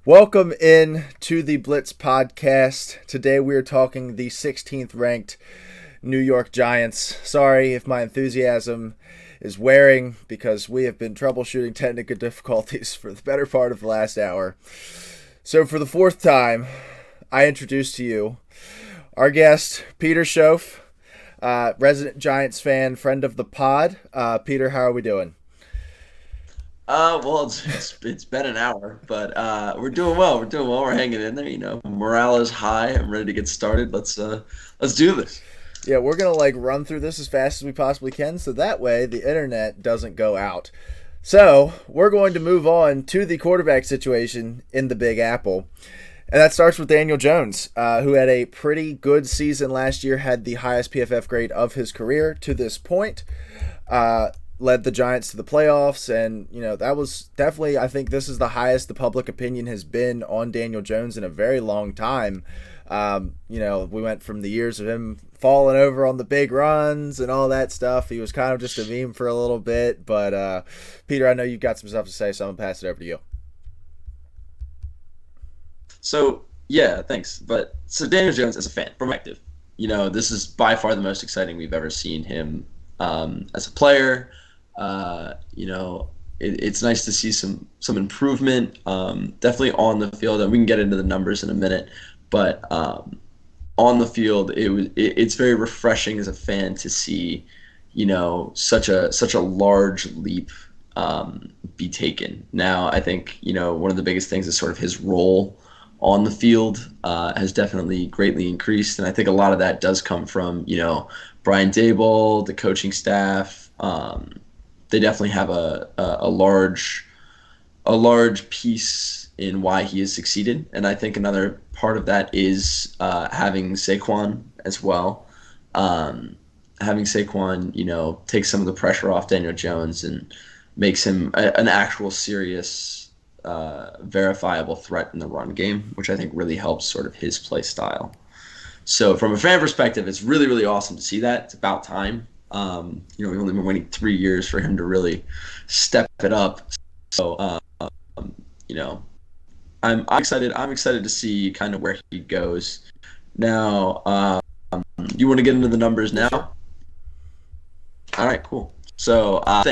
Welcome in to the Blitz podcast. Today we are talking the 16th ranked New York Giants. Sorry if my enthusiasm is wearing because we have been troubleshooting technical difficulties for the better part of the last hour. So for the fourth time, I introduce to you our guest, Peter Schoff, resident Giants fan, friend of the pod. Peter, how are we doing? Well, it's been an hour, but we're doing well. We're doing well. We're hanging in there. Morale is high. I'm ready to get started. Let's do this. Yeah, we're going to run through this as fast as we possibly can so that way the internet doesn't go out. So, we're going to move on to the quarterback situation in the Big Apple. And that starts with Daniel Jones, who had a pretty good season last year, had the highest PFF grade of his career to this point. Led the Giants to the playoffs, and that was definitely, I think this is the highest the public opinion has been on Daniel Jones in a very long time. We went from the years of him falling over on the big runs and all that stuff. He was kind of just a meme for a little bit, but Peter, I know you've got some stuff to say, so I'm gonna pass it over to you. So yeah, thanks. So Daniel Jones as a fan, from my perspective, this is by far the most exciting we've ever seen him as a player. It's nice to see some improvement, definitely on the field, and we can get into the numbers in a minute. But on the field, it's very refreshing as a fan to see, such a large leap be taken. Now, I think one of the biggest things is sort of his role on the field has definitely greatly increased, and I think a lot of that does come from Brian Daboll, the coaching staff. They definitely have a large piece in why he has succeeded, and I think another part of that is having Saquon as well. Having Saquon, takes some of the pressure off Daniel Jones and makes him an actual serious, verifiable threat in the run game, which I think really helps sort of his play style. So from a fan perspective, it's really, really awesome to see that. It's about time. We've only been waiting 3 years for him to really step it up. So, I'm excited. I'm excited to see kind of where he goes. Now, you want to get into the numbers now? Sure. All right, cool. So, I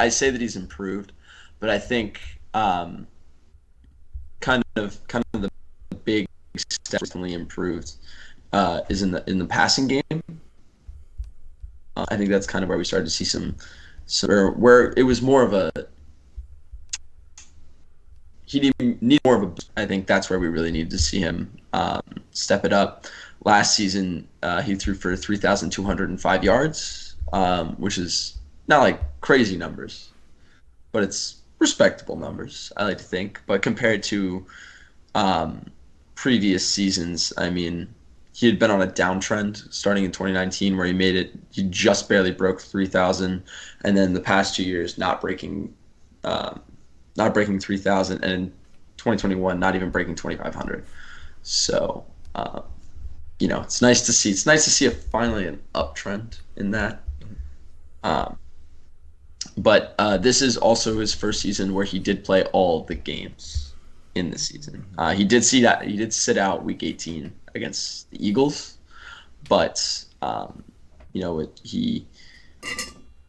say that he's improved, but I think kind of the big step recently improved is in the passing game. I think that's kind of where we started to see some where it was more of a he need more of a. I think that's where we really needed to see him step it up. Last season, he threw for 3,205 yards, which is not like crazy numbers, but it's respectable numbers, I like to think. But compared to previous seasons, I mean, he had been on a downtrend starting in 2019 where he just barely broke 3,000, and then the past 2 years not breaking 3,000, and in 2021 not even breaking 2,500. So, it's nice to see. It's nice to see finally an uptrend in that. But this is also his first season where he did play all the games in the season. He did sit out week 18 against the Eagles, but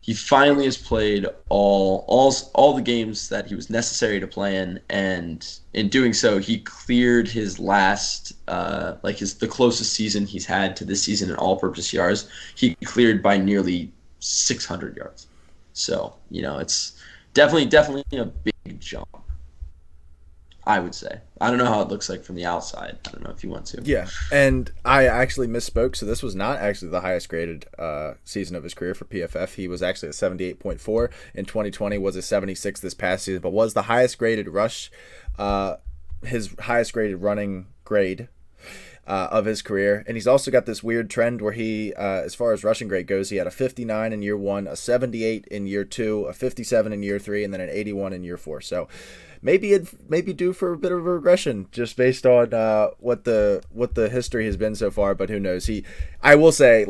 he finally has played all the games that he was necessary to play in, and in doing so, he cleared his last the closest season he's had to this season in all-purpose yards. He cleared by nearly 600 yards. So it's definitely a big jump, I would say. I don't know how it looks like from the outside. I don't know if you want to. Yeah, and I actually misspoke. So this was not actually the highest graded season of his career for PFF. He was actually a 78.4 in 2020, was a 76 this past season, but was the highest graded his highest graded running grade of his career. And he's also got this weird trend where he, as far as rushing grade goes, he had a 59 in year 1, a 78 in year 2, a 57 in year 3, and then an 81 in year 4. So maybe due for a bit of a regression just based on what the history has been so far, but who knows. I will say,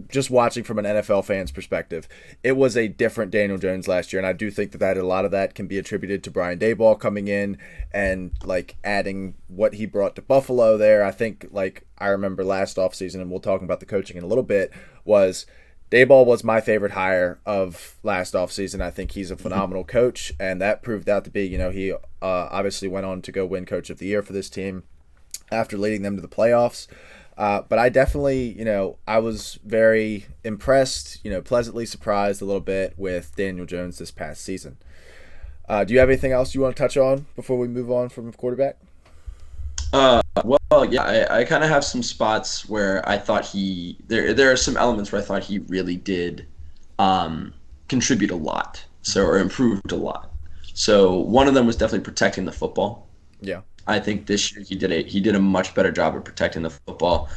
just watching from an NFL fan's perspective, it was a different Daniel Jones last year, and I do think that a lot of that can be attributed to Brian Daboll coming in and like adding what he brought to Buffalo there. I think like I remember last offseason, and we'll talk about the coaching in a little bit, was Daboll was my favorite hire of last offseason. I think he's a phenomenal coach, and that proved out to be, he obviously went on to go win Coach of the Year for this team after leading them to the playoffs. But I definitely, I was very impressed, pleasantly surprised a little bit with Daniel Jones this past season. Do you have anything else you want to touch on before we move on from quarterback? Well, yeah, I kind of have some spots where I thought there are some elements where I thought he really did contribute a lot, or improved a lot. So one of them was definitely protecting the football. Yeah. I think this year he did a much better job of protecting the football.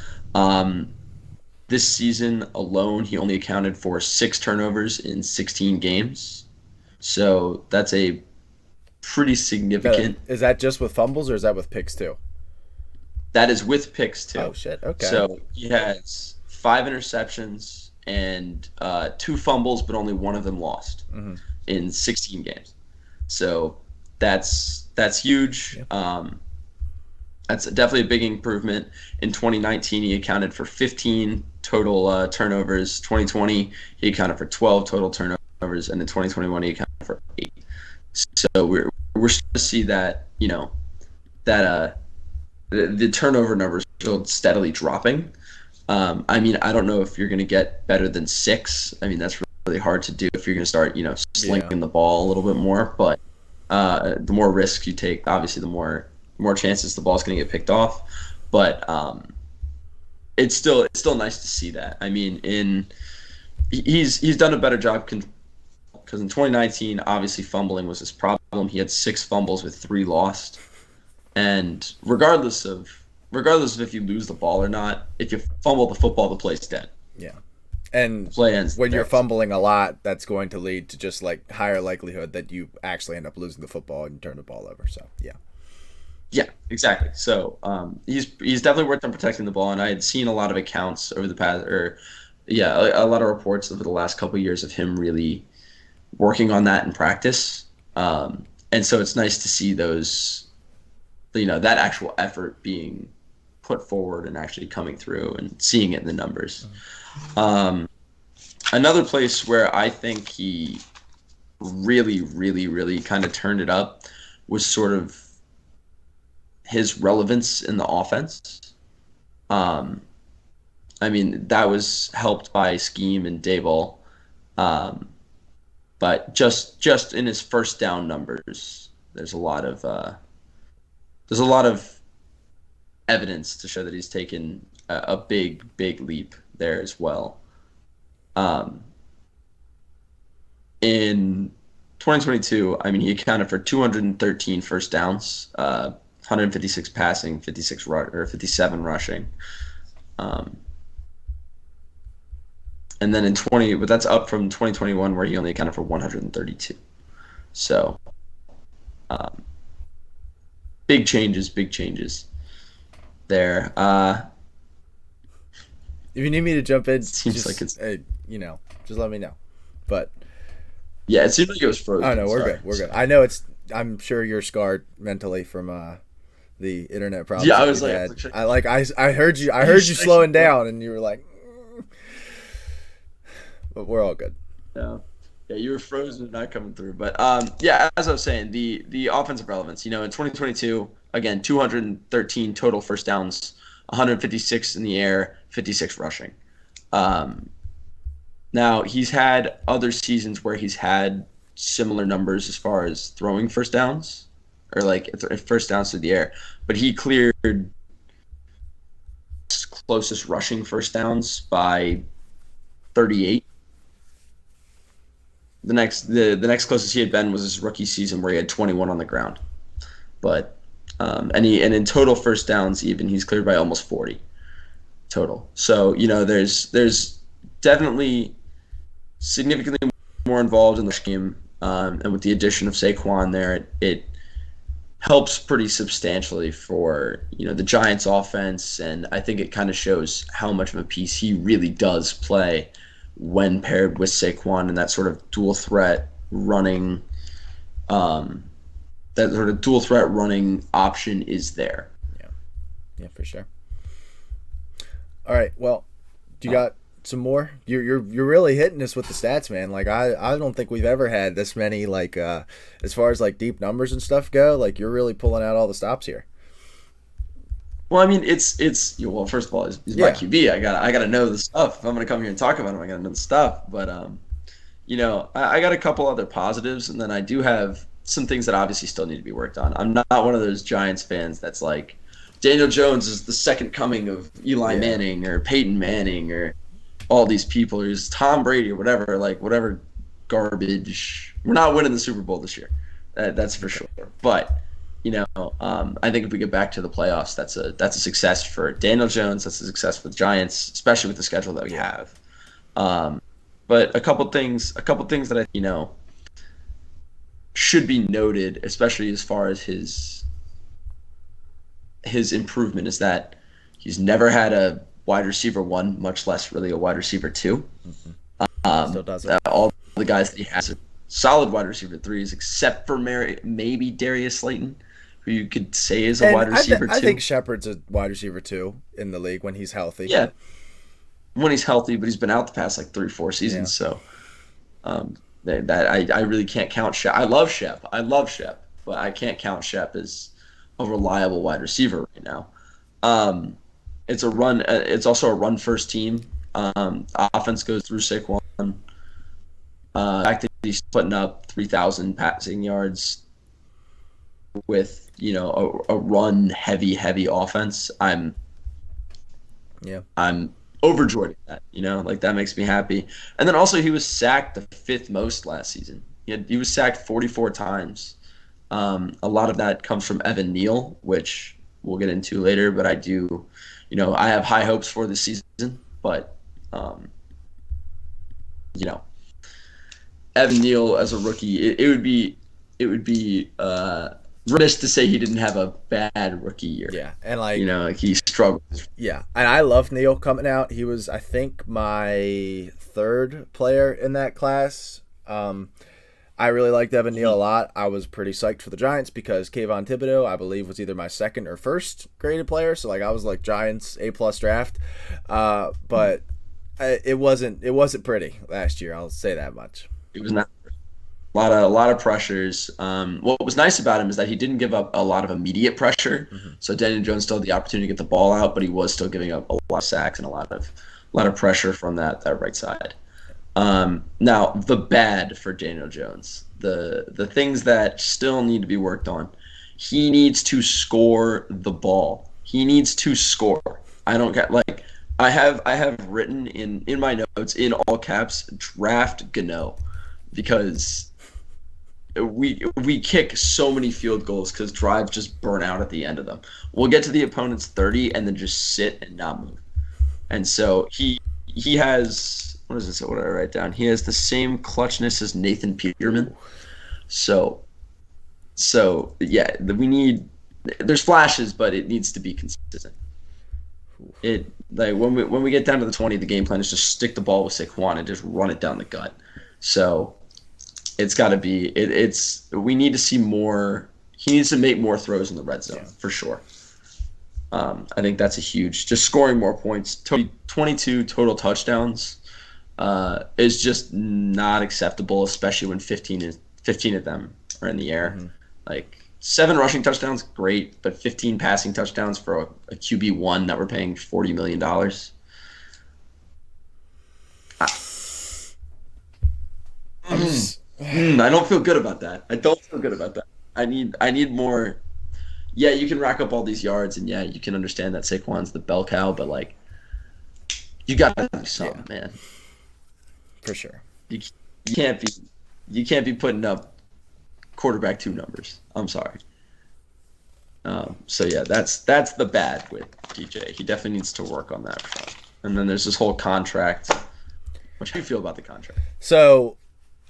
This season alone, he only accounted for 6 turnovers in 16 games. So that's a pretty significant. Is that just with fumbles or is that with picks too? That is with picks too. Oh shit! Okay. So he has 5 interceptions and 2 fumbles, but only one of them lost in 16 games. So that's huge. Yeah. That's definitely a big improvement. In 2019, he accounted for 15 total turnovers. 2020, he accounted for 12 total turnovers, and in 2021, he accounted for 8. So we're starting to see that the turnover numbers are steadily dropping. I don't know if you're going to get better than 6. I mean, that's really hard to do if you're going to start, slinging the ball a little bit more. But the more risks you take, obviously, the more chances the ball's going to get picked off. But it's still nice to see that. I mean, he's done a better job because in 2019, obviously, fumbling was his problem. He had 6 fumbles with 3 lost. And regardless of if you lose the ball or not, if you fumble the football, the play's dead. Yeah. And play ends when you're fumbling a lot, that's going to lead to just like higher likelihood that you actually end up losing the football and turn the ball over. So, yeah. Yeah, exactly. So he's definitely worked on protecting the ball, and I had seen a lot of accounts over the past, a lot of reports over the last couple of years of him really working on that in practice. And so it's nice to see those, that actual effort being put forward and actually coming through and seeing it in the numbers. Another place where I think he really, really, really kind of turned it up was sort of his relevance in the offense. That was helped by scheme and Daboll. But just in his first down numbers, there's a lot of evidence to show that he's taken a big leap there as well. In 2022, he accounted for 213 first downs, 156 passing, 57 rushing. And then but that's up from 2021 where he only accounted for 132. So, big changes there. If you need me to jump in, seems like it's just let me know. But yeah, it seemed like it was frozen. Oh no, we're good. I know I'm sure you're scarred mentally from the internet problems. Yeah, I was like, I heard you slowing down, and you were like, but we're all good. Yeah, you were frozen and not coming through. But as I was saying, the offensive relevance. In 2022, again, 213 total first downs, 156 in the air, 56 rushing. Now, he's had other seasons where he's had similar numbers as far as throwing first downs, or like first downs through the air, but he cleared closest rushing first downs by 38. The next closest he had been was his rookie season where he had 21 on the ground. But and in total first downs even he's cleared by almost 40 total. So, there's definitely significantly more involved in the scheme, and with the addition of Saquon there, it helps pretty substantially for, the Giants offense, and I think it kind of shows how much of a piece he really does play when paired with Saquon, and that sort of dual threat running option is there. Yeah, for sure. All right, well, do you got some more? You're really hitting us with the stats, man. Like I don't think we've ever had this many, like as far as like deep numbers and stuff go. Like you're really pulling out all the stops here. Well, I mean, it's well, first of all, he's my QB. I gotta know the stuff. If I'm gonna come here and talk about him, I gotta know the stuff. But I got a couple other positives, and then I do have some things that obviously still need to be worked on. I'm not one of those Giants fans that's like, Daniel Jones is the second coming of Eli Manning or Peyton Manning or all these people, or is Tom Brady or whatever, like whatever garbage. We're not winning the Super Bowl this year. That's for sure. But, I think if we get back to the playoffs, that's a success for Daniel Jones. That's a success for the Giants, especially with the schedule that we have. But a couple things that I should be noted, especially as far as his improvement, is that he's never had a wide receiver 1, much less really a wide receiver 2. Mm-hmm. Still does it. All the guys that he has are solid wide receiver 3s, except for maybe Darius Slayton, who you could say is a wide receiver 2. I think Shepard's a wide receiver 2 in the league when he's healthy. Yeah, when he's healthy, but he's been out the past like 3-4 seasons, so that I really can't count Shep. I love Shep, but I can't count Shep as a reliable wide receiver right now. It's a run. It's also a run-first team. Offense goes through Saquon. The fact that he's putting up 3,000 passing yards with a run-heavy offense, I'm overjoyed at that. Like that makes me happy. And then also he was sacked the 5th most last season. He was sacked 44 times. A lot of that comes from Evan Neal, which we'll get into later, but I do. I have high hopes for this season, but, Evan Neal as a rookie, it would be remiss to say he didn't have a bad rookie year. Yeah, and he struggled. Yeah, and I love Neal coming out. He was, I think, my 3rd player in that class. I really liked Evan Neal a lot. I was pretty psyched for the Giants because Kayvon Thibodeau, I believe, was either my 2nd or 1st graded player. So I was like Giants A+ draft, but it wasn't pretty last year. I'll say that much. It was not a lot of pressures. What was nice about him is that he didn't give up a lot of immediate pressure. Mm-hmm. So Daniel Jones still had the opportunity to get the ball out, but he was still giving up a lot of sacks and a lot of pressure from that right side. Now the bad for Daniel Jones, the things that still need to be worked on. He needs to score the ball. He needs to score. I don't get I have written in my notes in all caps, draft Gano, because we kick so many field goals because drives just burn out at the end of them. We'll get to the opponent's 30 and then just sit and not move. And so he has. What is this? What did I write down? He has the same clutchness as Nathan Peterman. So yeah, there's flashes, but it needs to be consistent. When we get down to the 20, the game plan is just stick the ball with Saquon and just run it down the gut. So it's got to be we need to see more. He needs to make more throws in the red zone for sure. I think that's a huge. Just scoring more points. 22 total touchdowns. Is just not acceptable, especially when 15 of them are in the air. Mm-hmm. 7 rushing touchdowns, great, but 15 passing touchdowns for a QB1 that we're paying $40 million. I don't feel good about that. I need more. Yeah, you can rack up all these yards, and yeah, you can understand that Saquon's the bell cow, but you got to do something, man. For sure. You can't be putting up quarterback 2 numbers. I'm sorry. So yeah, that's the bad with DJ. He definitely needs to work on that front. And then there's this whole contract. What do you feel about the contract? So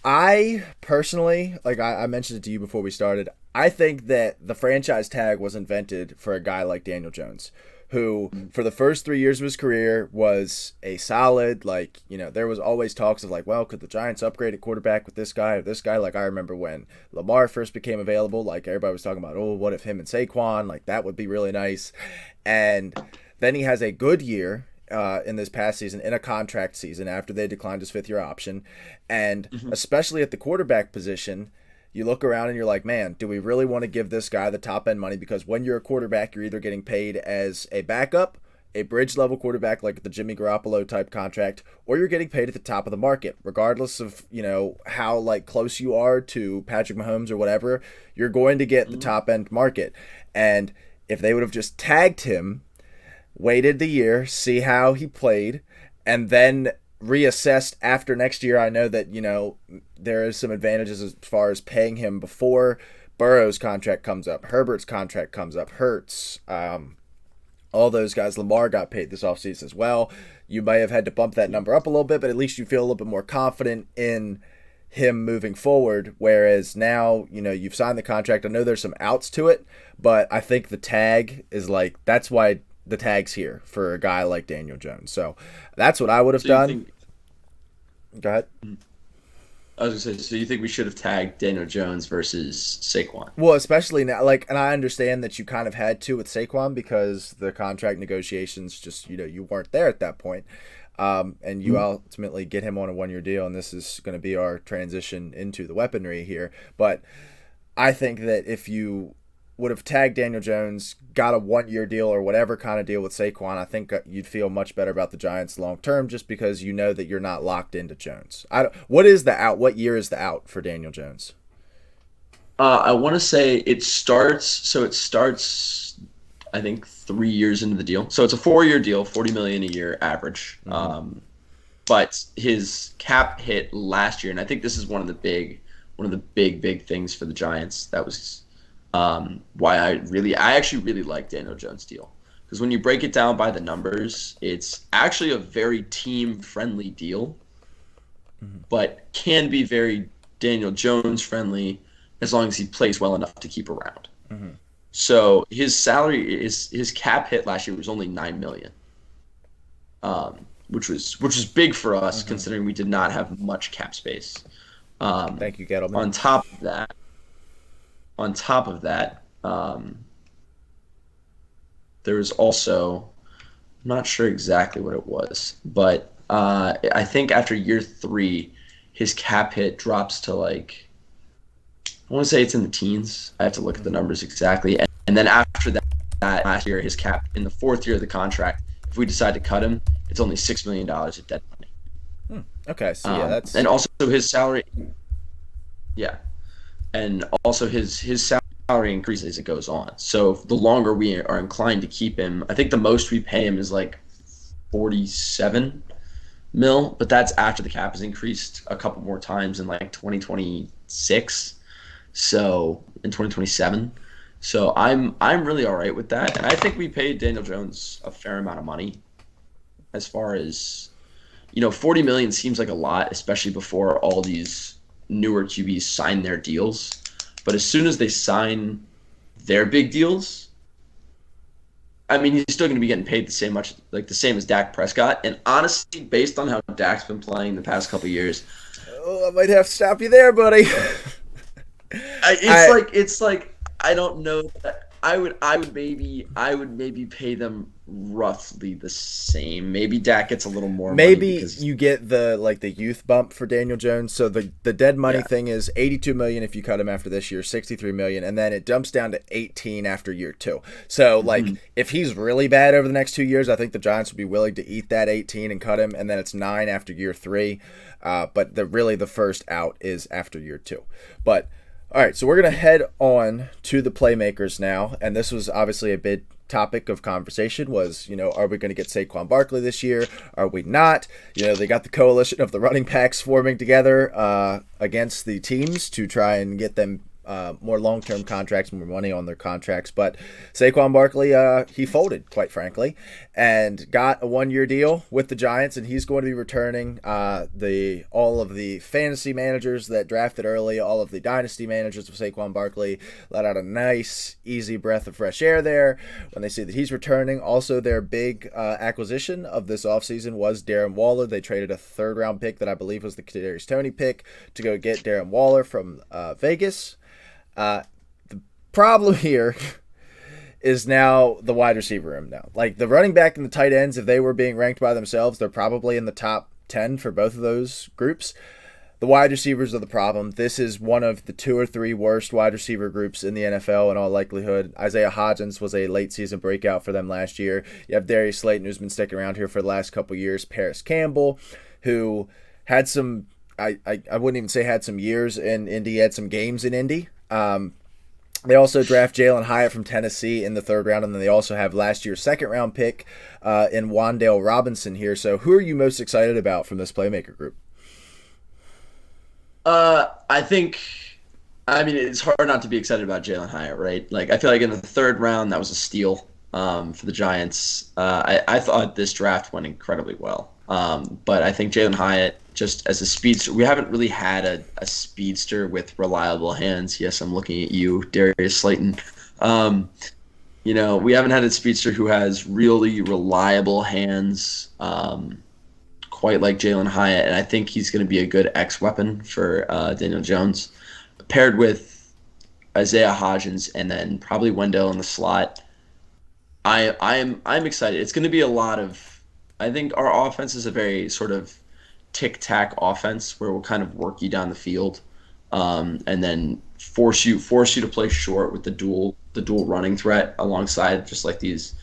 I personally, like I mentioned it to you before we started, I think that the franchise tag was invented for a guy like Daniel Jones, who for the first 3 years of his career was a solid, like, there was always talks of like, well, could the Giants upgrade at quarterback with this guy or this guy? Like I remember when Lamar first became available, like everybody was talking about, oh, what if him and Saquon? Like that would be really nice. And then he has a good year in this past season in a contract season after they declined his 5th-year option. And especially at the quarterback position, you look around and you're like, man, do we really want to give this guy the top end money? Because when you're a quarterback, you're either getting paid as a backup, a bridge level quarterback like the Jimmy Garoppolo type contract, or you're getting paid at the top of the market, regardless of, how like close you are to Patrick Mahomes or whatever, you're going to get the top end market. And if they would have just tagged him, waited the year, see how he played, and then reassessed after next year. I know that, there is some advantages as far as paying him before Burrow's contract comes up, Herbert's contract comes up, Hurts, all those guys. Lamar got paid this offseason as well. You may have had to bump that number up a little bit, but at least you feel a little bit more confident in him moving forward, whereas now, you've signed the contract. I know there's some outs to it, but I think the tag is like, that's why the tag's here for a guy like Daniel Jones. So that's what I would have done. Go ahead. I was going to say, so you think we should have tagged Daniel Jones versus Saquon? Well, especially now, and I understand that you kind of had to with Saquon because the contract negotiations just, you weren't there at that point. And you ultimately get him on a 1-year deal, and this is going to be our transition into the weaponry here. But I think that if you would have tagged Daniel Jones, got a 1-year deal or whatever kind of deal with Saquon, I think you'd feel much better about the Giants long term, just because you know that you're not locked into Jones. What is the out? What year is the out for Daniel Jones? I want to say it starts. I think 3 years into the deal. So it's a 4-year deal, $40 million a year average. But his cap hit last year, and I think this is one of the big things for the Giants. That was why I actually really like Daniel Jones' deal, because when you break it down by the numbers, it's actually a very team-friendly deal, but can be very Daniel Jones friendly as long as he plays well enough to keep around. So his salary his cap hit last year was only $9 million, which was big for us considering we did not have much cap space. Thank you, Gettleman. On top of that, there was also, I'm not sure exactly what it was, but I think after year 3, his cap hit drops to like, I want to say it's in the teens. I have to look at the numbers exactly. And then after that last year, his cap in the 4th year of the contract, if we decide to cut him, it's only $6 million of dead money. Okay, so yeah, that's... And also his salary... Yeah. And also his salary increases as it goes on. So the longer we are inclined to keep him, I think the most we pay him is like 47 mil, but that's after the cap has increased a couple more times in like 2026. So in 2027. So I'm really all right with that. And I think we paid Daniel Jones a fair amount of money. As far as, $40 million seems like a lot, especially before all these newer QBs sign their deals. But as soon as they sign their big deals, I mean, he's still going to be getting paid the same as Dak Prescott. And honestly, based on how Dak's been playing the past couple of years, I might have to stop you there, buddy. It's like I don't know. I would maybe pay them roughly the same. Maybe Dak gets a little more. Maybe you get the youth bump for Daniel Jones. So the dead money thing is $82 million if you cut him after this year, $63 million, and then it jumps down to 18 after year 2. So if he's really bad over the next 2 years, I think the Giants would be willing to eat that 18 and cut him, and then it's 9 after year 3. But the first out is after year 2. But all right, so we're going to head on to the playmakers now, and this was obviously a big topic of conversation was, are we going to get Saquon Barkley this year? Are we not? They got the coalition of the running backs forming together against the teams to try and get them more long-term contracts, more money on their contracts. But Saquon Barkley, he folded, quite frankly, and got a 1-year deal with the Giants, and he's going to be returning. All of the fantasy managers that drafted early, all of the dynasty managers of Saquon Barkley let out a nice, easy breath of fresh air there when they see that he's returning. Also, their big acquisition of this offseason was Darren Waller. They traded a third-round pick that I believe was the Kadarius Toney pick to go get Darren Waller from Vegas. The problem here is now the wide receiver room now. Like the running back and the tight ends, if they were being ranked by themselves, they're probably in the top 10 for both of those groups. The wide receivers are the problem. This is one of the 2 or 3 worst wide receiver groups in the NFL in all likelihood. Isaiah Hodgins was a late season breakout for them last year. You have Darius Slayton, who's been sticking around here for the last couple years. Paris Campbell, who had some, I wouldn't even say had some years in Indy, had some games in Indy. They also draft Jalen Hyatt from Tennessee in the 3rd round, and then they also have last year's 2nd-round pick in Wan'Dale Robinson here. So who are you most excited about from this playmaker group? I mean, it's hard not to be excited about Jalen Hyatt, right? Like, I feel like in the 3rd round, that was a steal for the Giants. I thought this draft went incredibly well. But I think Jalen Hyatt, just as a speedster, we haven't really had a speedster with reliable hands. Yes, I'm looking at you, Darius Slayton. We haven't had a speedster who has really reliable hands, quite like Jalen Hyatt, and I think he's going to be a good X weapon for Daniel Jones, paired with Isaiah Hodgins and then probably Wendell in the slot. I'm excited. It's going to be a lot of. I think our offense is a very sort of tic-tac offense where we'll kind of work you down the field, and then force you to play short with the dual running threat alongside just like these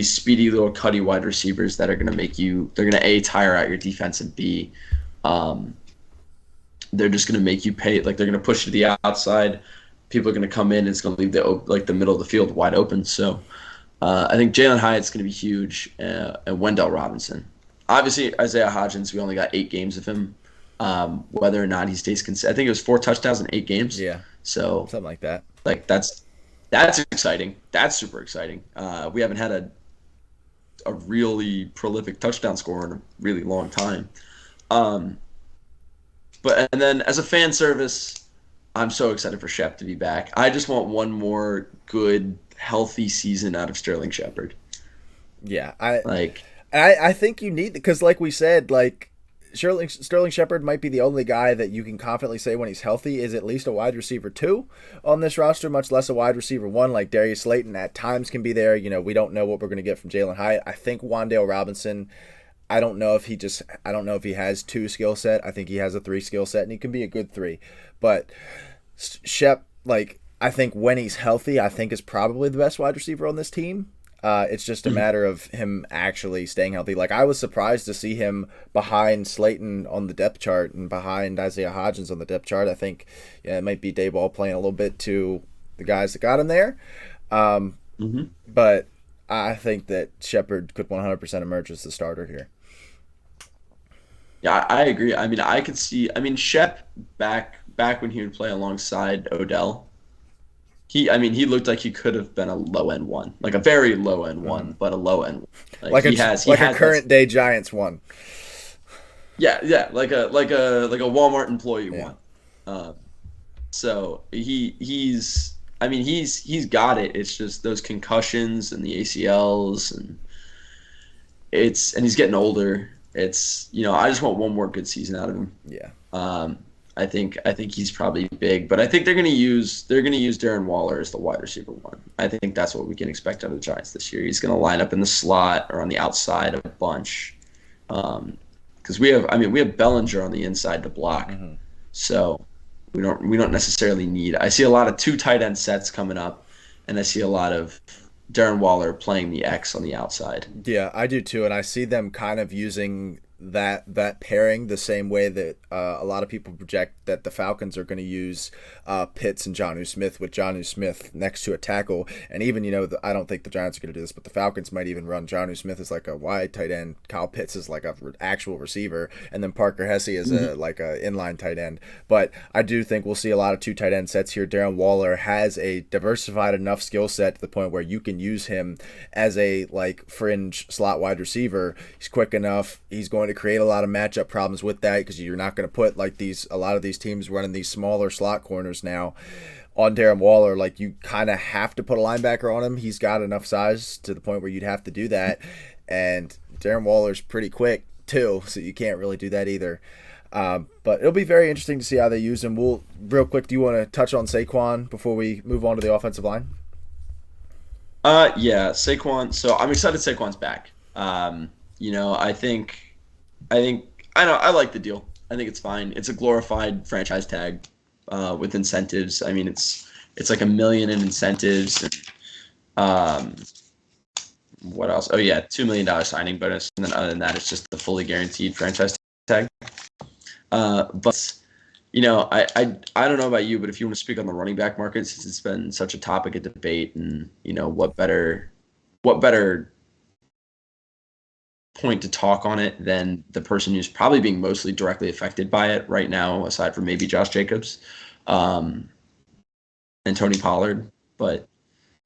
speedy little cutty wide receivers that are going to make you. They're going to A, tire out your defense, and B, they're just going to make you pay. Like they're going to push to the outside. People are going to come in. And it's going to leave the middle of the field wide open. So. I think Jalen Hyatt's going to be huge, and Wendell Robinson. Obviously, Isaiah Hodgins, we only got 8 games of him. Whether or not he stays consistent, I think it was 4 touchdowns in 8 games. Yeah, so something like that. Like that's exciting. That's super exciting. We haven't had a really prolific touchdown scorer in a really long time. And then as a fan service, I'm so excited for Shep to be back. I just want one more good, healthy season out of Sterling Shepard. Yeah, I think you need, because like we said, like Sterling Shepard might be the only guy that you can confidently say when he's healthy is at least a wide receiver 2 on this roster, much less a wide receiver 1 like Darius Slayton at times can be there. We don't know what we're going to get from Jalen Hyatt. I think Wan'Dale Robinson, I don't know if he has 2 skill set. I think he has a 3 skill set, and he can be a good 3. But Shep, like, I think when he's healthy, I think is probably the best wide receiver on this team. It's just a matter of him actually staying healthy. Like, I was surprised to see him behind Slayton on the depth chart and behind Isaiah Hodgins on the depth chart. I think it might be Dayball playing a little bit to the guys that got him there. But I think that Shepard could 100% emerge as the starter here. Yeah, I agree. I mean, I could see. I mean, Shep back when he would play alongside Odell. He looked like he could have been a low end 1, like a very low end 1, but a low end. Like a current day Giants 1. Yeah, like a Walmart employee 1. So he's got it. It's just those concussions and the ACLs and he's getting older. It's I just want one more good season out of him. Yeah. I think he's probably big, but I think they're going to use Darren Waller as the wide receiver 1. I think that's what we can expect out of the Giants this year. He's going to line up in the slot or on the outside a bunch, because we have Bellinger on the inside to block, so we don't necessarily need. I see a lot of 2 tight end sets coming up, and I see a lot of Darren Waller playing the X on the outside. Yeah, I do too, and I see them kind of using that pairing the same way that a lot of people project that the Falcons are going to use Pitts and Jonnu Smith, with Jonnu Smith next to a tackle. And even, I don't think the Giants are going to do this, but the Falcons might even run Jonnu Smith as like a wide tight end, Kyle Pitts is like a actual receiver, and then Parker Hesse is a inline tight end. But I do think we'll see a lot of two tight end sets here. Darren Waller has a diversified enough skill set to the point where you can use him as a like fringe slot wide receiver. He's quick enough. He's going to create a lot of matchup problems with that, because you're not going to put like a lot of these teams running these smaller slot corners now on Darren Waller. Like, you kind of have to put a linebacker on him. He's got enough size to the point where you'd have to do that, and Darren Waller's pretty quick too, so you can't really do that either. But it'll be very interesting to see how they use him. Real quick, do you want to touch on Saquon before we move on to the offensive line? Yeah, Saquon. So I'm excited Saquon's back. I like the deal. I think it's fine. It's a glorified franchise tag with incentives. I mean, it's like $1 million in incentives. And, what else? Oh yeah, $2 million signing bonus, and then other than that, it's just the fully guaranteed franchise tag. But I don't know about you, but if you want to speak on the running back market, since it's been such a topic of debate, and what better point to talk on it than the person who's probably being mostly directly affected by it right now, aside from maybe Josh Jacobs, and Tony Pollard. But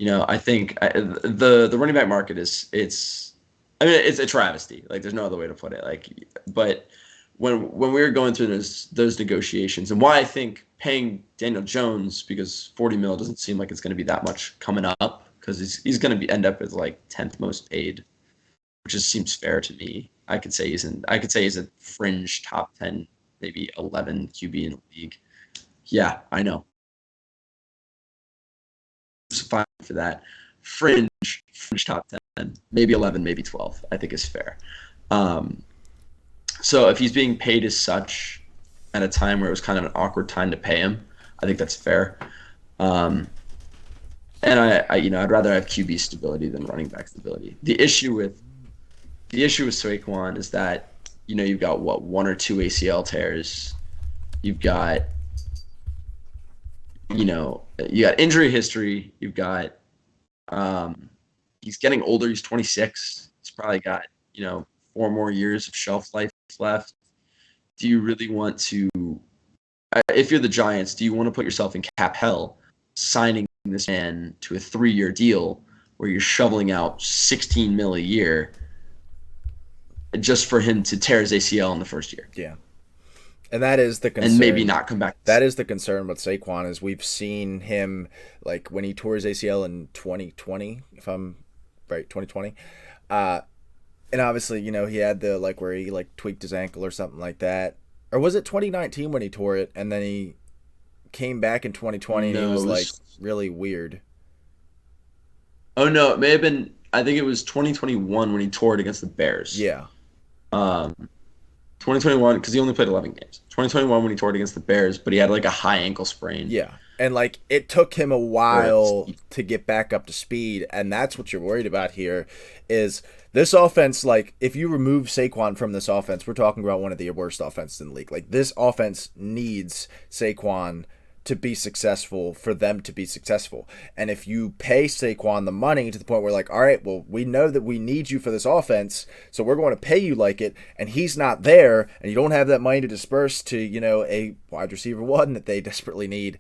I think the running back market it's a travesty. Like, there's no other way to put it. But when we were going through those negotiations, and why I think paying Daniel Jones, because $40 million doesn't seem like it's going to be that much coming up, because he's going to end up as like 10th most paid, which just seems fair to me. I could say he's a fringe top 10, maybe 11 QB in the league. Yeah, I know. It's fine for that. Fringe top 10, maybe 11, maybe 12, I think is fair. So if he's being paid as such at a time where it was kind of an awkward time to pay him, I think that's fair. And I'd rather have QB stability than running back stability. The issue with Saquon is that you've got one or two ACL tears. You've got injury history. You've got he's getting older. He's 26. He's probably got 4 more years of shelf life left. Do you really want to, if you're the Giants, do you want to put yourself in cap hell signing this man to a 3-year deal where you're shoveling out $16 million a year just for him to tear his ACL in the first year? Yeah. And that is the concern. And maybe not come back. That is the concern with Saquon, is we've seen him, like, when he tore his ACL in 2020, if I'm right, 2020. And obviously, he had the, like, where he, like, tweaked his ankle or something like that. Or was it 2019 when he tore it, and then he came back in 2020 and he was, like, really weird? Oh, no, it may have been, I think it was 2021 when he tore it against the Bears. Yeah. 2021, because he only played 11 games. 2021 when he tore it against the Bears, but he had, like, a high ankle sprain. Yeah. And, like, it took him a while to get back up to speed, and that's what you're worried about here, is this offense, like, if you remove Saquon from this offense, we're talking about one of the worst offenses in the league. Like, this offense needs Saquon to be successful for them to be successful. And if you pay Saquon the money to the point where, like, all right, well, we know that we need you for this offense, so we're going to pay you like it, and he's not there, and you don't have that money to disperse to, a wide receiver one that they desperately need,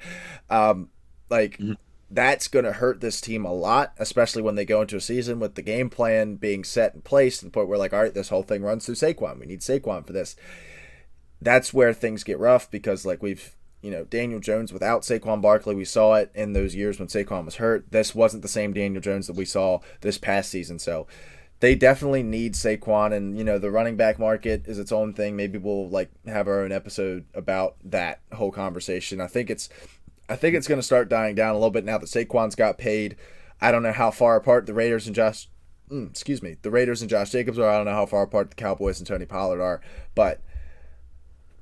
that's going to hurt this team a lot, especially when they go into a season with the game plan being set in place to the point where, like, all right, this whole thing runs through Saquon. We need Saquon for this. That's where things get rough, because, like, we've, Daniel Jones without Saquon Barkley, we saw it in those years when Saquon was hurt. This wasn't the same Daniel Jones that we saw this past season. So they definitely need Saquon, and, the running back market is its own thing. Maybe we'll, like, have our own episode about that whole conversation. I think it's going to start dying down a little bit now that Saquon's got paid. I don't know how far apart the Raiders and Josh Jacobs are. I don't know how far apart the Cowboys and Tony Pollard are, but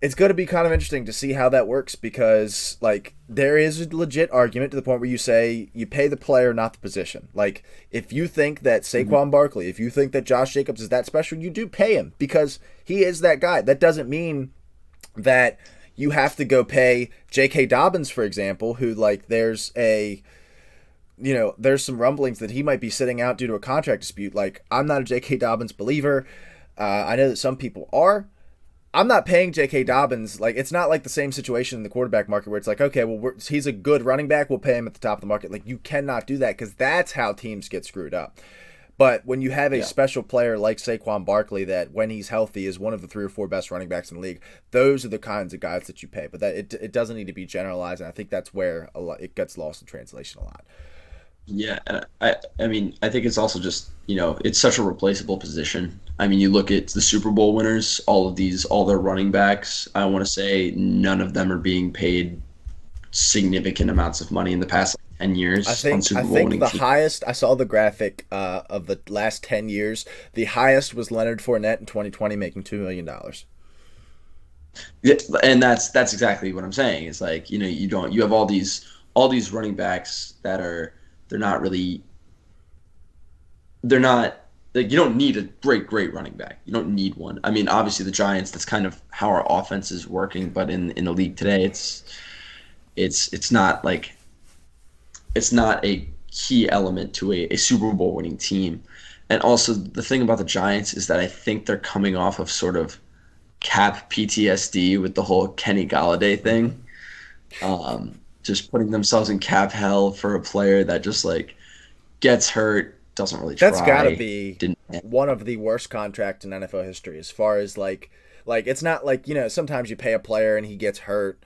it's going to be kind of interesting to see how that works because, like, there is a legit argument to the point where you say you pay the player, not the position. Like, if you think that Saquon Barkley, if you think that Josh Jacobs is that special, you do pay him because he is that guy. That doesn't mean that you have to go pay J.K. Dobbins, for example, who, like, there's some rumblings that he might be sitting out due to a contract dispute. Like, I'm not a J.K. Dobbins believer. I know that some people are. I'm not paying J.K. Dobbins. Like, it's not like the same situation in the quarterback market where it's like, okay, well, he's a good running back. We'll pay him at the top of the market. Like, you cannot do that because that's how teams get screwed up. But when you have a special player like Saquon Barkley that, when he's healthy, is one of the 3 or 4 best running backs in the league, those are the kinds of guys that you pay. But that it doesn't need to be generalized, and I think that's where it gets lost in translation a lot. Yeah, and I mean, I think it's also just, it's such a replaceable position. I mean, you look at the Super Bowl winners, all their running backs, I want to say none of them are being paid significant amounts of money in the past 10 years on Super Bowl winning teams. Highest, I saw the graphic of the last 10 years, the highest was Leonard Fournette in 2020 making $2 million. Yeah, and that's exactly what I'm saying. It's like, you have all these running backs that they're not like, you don't need a great running back. You don't need one. I mean, obviously the Giants, that's kind of how our offense is working, but in the league today, it's not like, it's not a key element to a Super Bowl winning team. And also the thing about the Giants is that I think they're coming off of sort of cap PTSD with the whole Kenny Galladay thing. Just putting themselves in cap hell for a player that just, like, gets hurt, doesn't really try. That's got to be one of the worst contracts in NFL history as far as, like it's not like, sometimes you pay a player and he gets hurt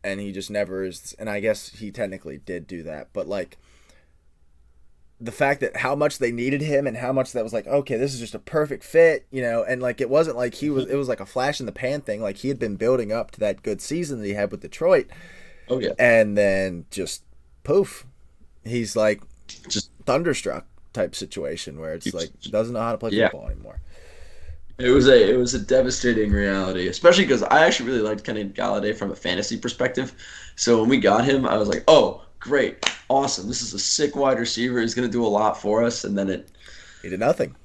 and he just never is, and I guess he technically did do that, but, like, the fact that how much they needed him and how much that was like, okay, this is just a perfect fit, and, like, it wasn't like it was like a flash in the pan thing. Like, he had been building up to that good season that he had with Detroit. Oh, yeah. And then just poof, he's like just thunderstruck type situation where it's like he doesn't know how to play football anymore. It was a devastating reality, especially because I actually really liked Kenny Galladay from a fantasy perspective. So when we got him, I was like, oh, great, awesome. This is a sick wide receiver. He's going to do a lot for us. And then he did nothing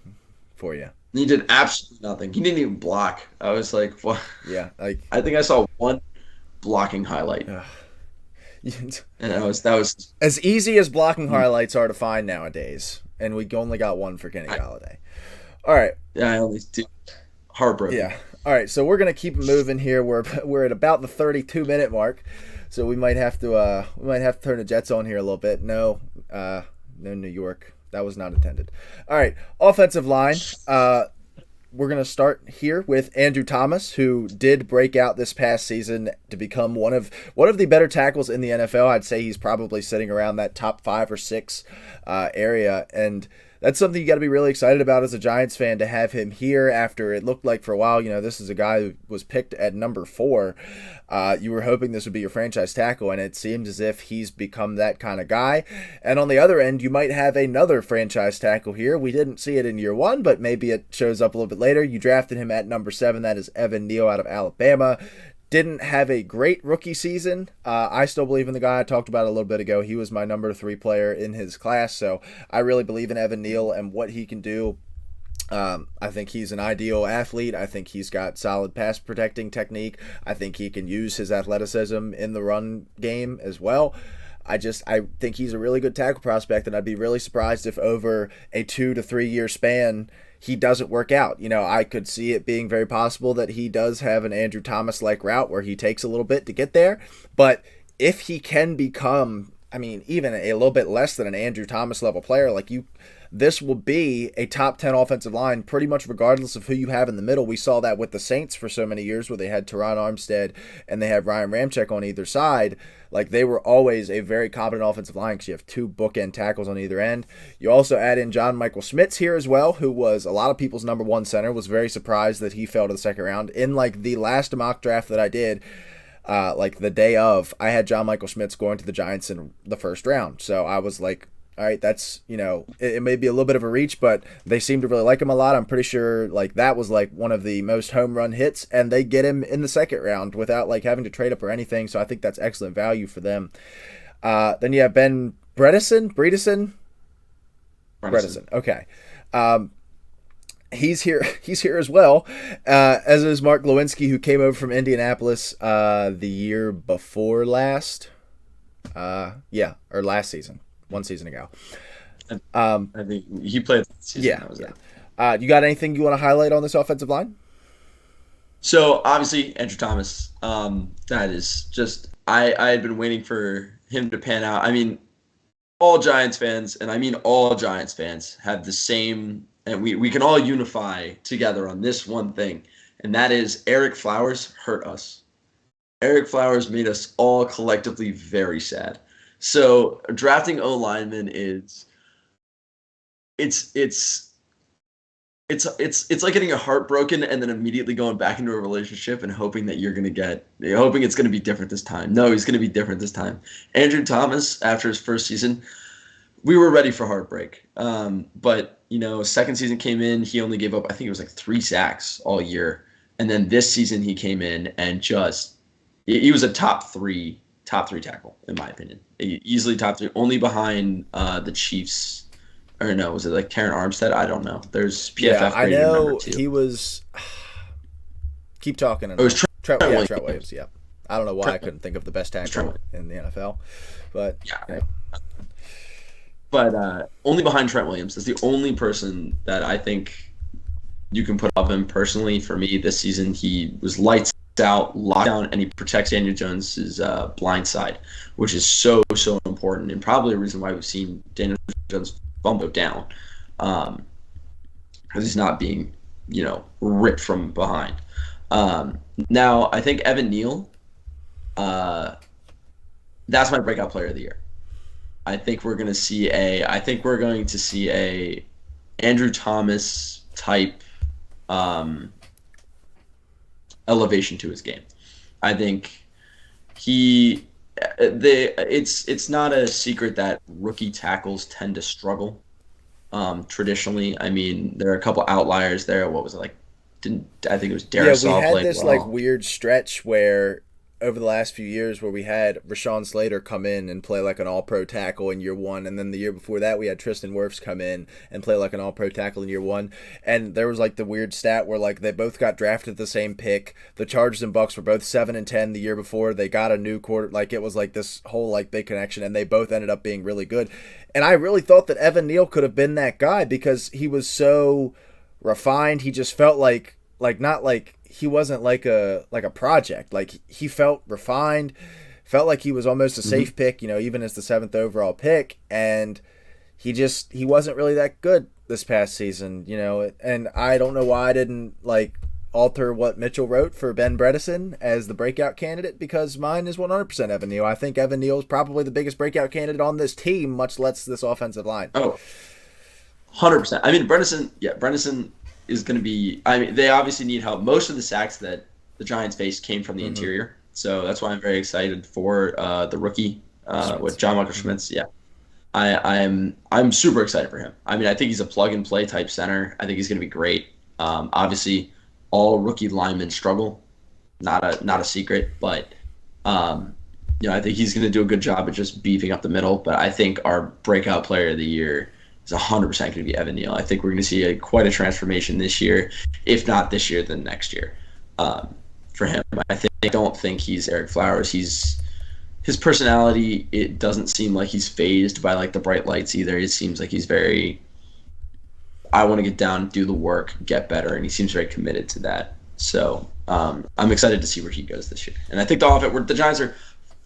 for you. He did absolutely nothing. He didn't even block. I was like, what? Yeah. I think I saw one blocking highlight. And that was as easy as blocking highlights are to find nowadays, and we only got one for Kenny Galladay. All right. Yeah, I only do. Heartbroken. Yeah. All right. So we're gonna keep moving here. We're at about the 32-minute mark, so we might have to turn the Jets on here a little bit. No, New York. That was not intended. All right. Offensive line. We're going to start here with Andrew Thomas, who did break out this past season to become one of the better tackles in the NFL. I'd say he's probably sitting around that top 5 or 6 area, and that's something you got to be really excited about as a Giants fan, to have him here after it looked like for a while, this is a guy who was picked at number 4. You were hoping this would be your franchise tackle, and it seems as if he's become that kind of guy. And on the other end, you might have another franchise tackle here. We didn't see it in year 1, but maybe it shows up a little bit later. You drafted him at number 7. That is Evan Neal out of Alabama. Didn't have a great rookie season. I still believe in the guy I talked about a little bit ago. He was my number 3 player in his class, so I really believe in Evan Neal and what he can do. I think he's an ideal athlete. I think he's got solid pass protecting technique. I think he can use his athleticism in the run game as well. I think he's a really good tackle prospect, and I'd be really surprised if over a 2 to 3 year span he doesn't work out. I could see it being very possible that he does have an Andrew Thomas-like route where he takes a little bit to get there. But if he can become, even a little bit less than an Andrew Thomas level player, this will be a top 10 offensive line pretty much regardless of who you have in the middle. We saw that with the Saints for so many years, where they had Teron Armstead and they had Ryan Ramczyk on either side. Like, they were always a very competent offensive line because you have 2 bookend tackles on either end. You also add in John Michael Schmitz here as well, who was a lot of people's number 1 center. Was very surprised that he fell to the second round. In the last mock draft that I did, the day of, I had John Michael Schmitz going to the Giants in the first round. So I was like, All right, that's, it may be a little bit of a reach, but they seem to really like him a lot. I'm pretty sure like that was like one of the most home run hits, and they get him in the second round without like having to trade up or anything. So I think that's excellent value for them. Then you have Ben Bredesen. Okay. He's here. He's here as well, as is Mark Lewinsky, who came over from Indianapolis the year before last. Or last season, one season ago. I think he played that season. Yeah. You got anything you want to highlight on this offensive line? So obviously Andrew Thomas. That is just I had been waiting for him to pan out. I mean, all Giants fans, and I mean all Giants fans, have the same, and we can all unify together on this one thing, and that is Eric Flowers hurt us. Eric Flowers made us all collectively very sad. So drafting O lineman is it's like getting your heart broken and then immediately going back into a relationship and hoping that hoping it's gonna be different this time. No, he's gonna be different this time. Andrew Thomas, after his first season, we were ready for heartbreak. But second season came in, he only gave up, I think it was like 3 sacks all year. And then this season he came in and he was a top three tackle, in my opinion. Easily top 3, only behind the Chiefs. Or no, was it like Terran Armstead? I don't know. There's PFF. Yeah, I know he was. Keep talking. It was Trent Williams. Yeah, I don't know why I couldn't think of the best tackle in the NFL, but yeah. But only behind Trent Williams. That's the only person that I think you can put above him personally. For me, this season he was lights out, lockdown, and he protects Daniel Jones's blind side, which is so important, and probably a reason why we've seen Daniel Jones bump down, because he's not being, ripped from behind. Now I think Evan Neal, that's my breakout player of the year. I think we're going to see a Andrew Thomas type elevation to his game. I think it's not a secret that rookie tackles tend to struggle traditionally. I mean, there are a couple outliers there. What was it like? I think it was Darisaw. Yeah, we had this like weird stretch where over the last few years where we had Rashawn Slater come in and play like an all-pro tackle in year 1, and then the year before that we had Tristan Wirfs come in and play like an all-pro tackle in year 1, and there was like the weird stat where like they both got drafted the same pick. The Chargers and Bucks were both 7-10 the year before. They got a new quarter, like it was like this whole like big connection, and they both ended up being really good. And I really thought that Evan Neal could have been that guy because he was so refined. He just felt like not like he wasn't like a project. Like he felt refined, felt like he was almost a safe pick, even as the 7th overall pick. And he wasn't really that good this past season, and I don't know why I didn't like alter what Mitchell wrote for Ben Bredesen as the breakout candidate, because mine is 100% Evan Neal. I think Evan Neal is probably the biggest breakout candidate on this team, much less this offensive line. Oh, 100%. I mean, Bredesen is going to be, I mean, they obviously need help. Most of the sacks that the Giants faced came from the interior. So that's why I'm very excited for the rookie with John Michael Schmitz. Yeah. I'm super excited for him. I mean, I think he's a plug and play type center. I think he's going to be great. Obviously all rookie linemen struggle, not a secret, but I think he's going to do a good job at just beefing up the middle. But I think our breakout player of the year is 100% going to be Evan Neal. I think we're going to see quite a transformation this year, if not this year, then next year. For him, I don't think he's Eric Flowers. His personality, it doesn't seem like he's fazed by like the bright lights either. It seems like he's very, I want to get down, do the work, get better, and he seems very committed to that. So I'm excited to see where he goes this year. And I think the Giants are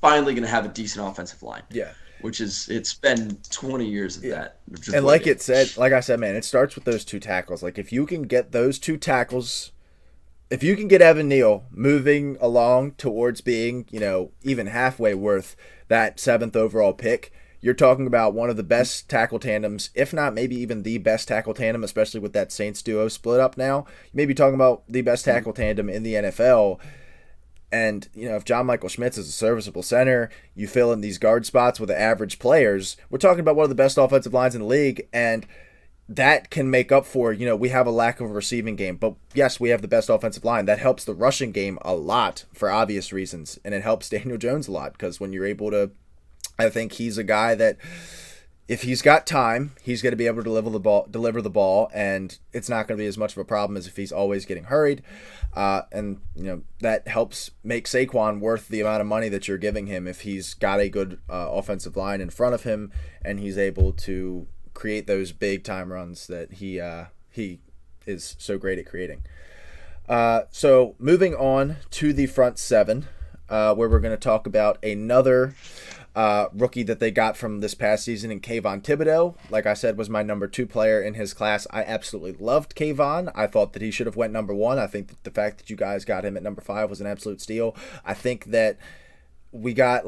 finally going to have a decent offensive line. Yeah. It's been 20 years of that. And like I said, man, it starts with those 2 tackles. Like if you can get those 2 tackles, if you can get Evan Neal moving along towards being, even halfway worth that 7th overall pick, you're talking about one of the best tackle tandems, if not maybe even the best tackle tandem, especially with that Saints duo split up now. You may be talking about the best tackle tandem in the NFL. And, if John Michael Schmitz is a serviceable center, you fill in these guard spots with the average players. We're talking about one of the best offensive lines in the league, and that can make up for, we have a lack of a receiving game. But yes, we have the best offensive line. That helps the rushing game a lot for obvious reasons, and it helps Daniel Jones a lot because when you're able to, I think he's a guy that if he's got time, he's going to be able to deliver the ball, and it's not going to be as much of a problem as if he's always getting hurried. And that helps make Saquon worth the amount of money that you're giving him if he's got a good offensive line in front of him and he's able to create those big time runs that he is so great at creating. So moving on to the front seven, where we're going to talk about another rookie that they got from this past season in Kayvon Thibodeau. Like I said, was my number 2 player in his class. I absolutely loved Kayvon. I thought that he should have went number 1. I think that the fact that you guys got him at number 5 was an absolute steal. I think that we got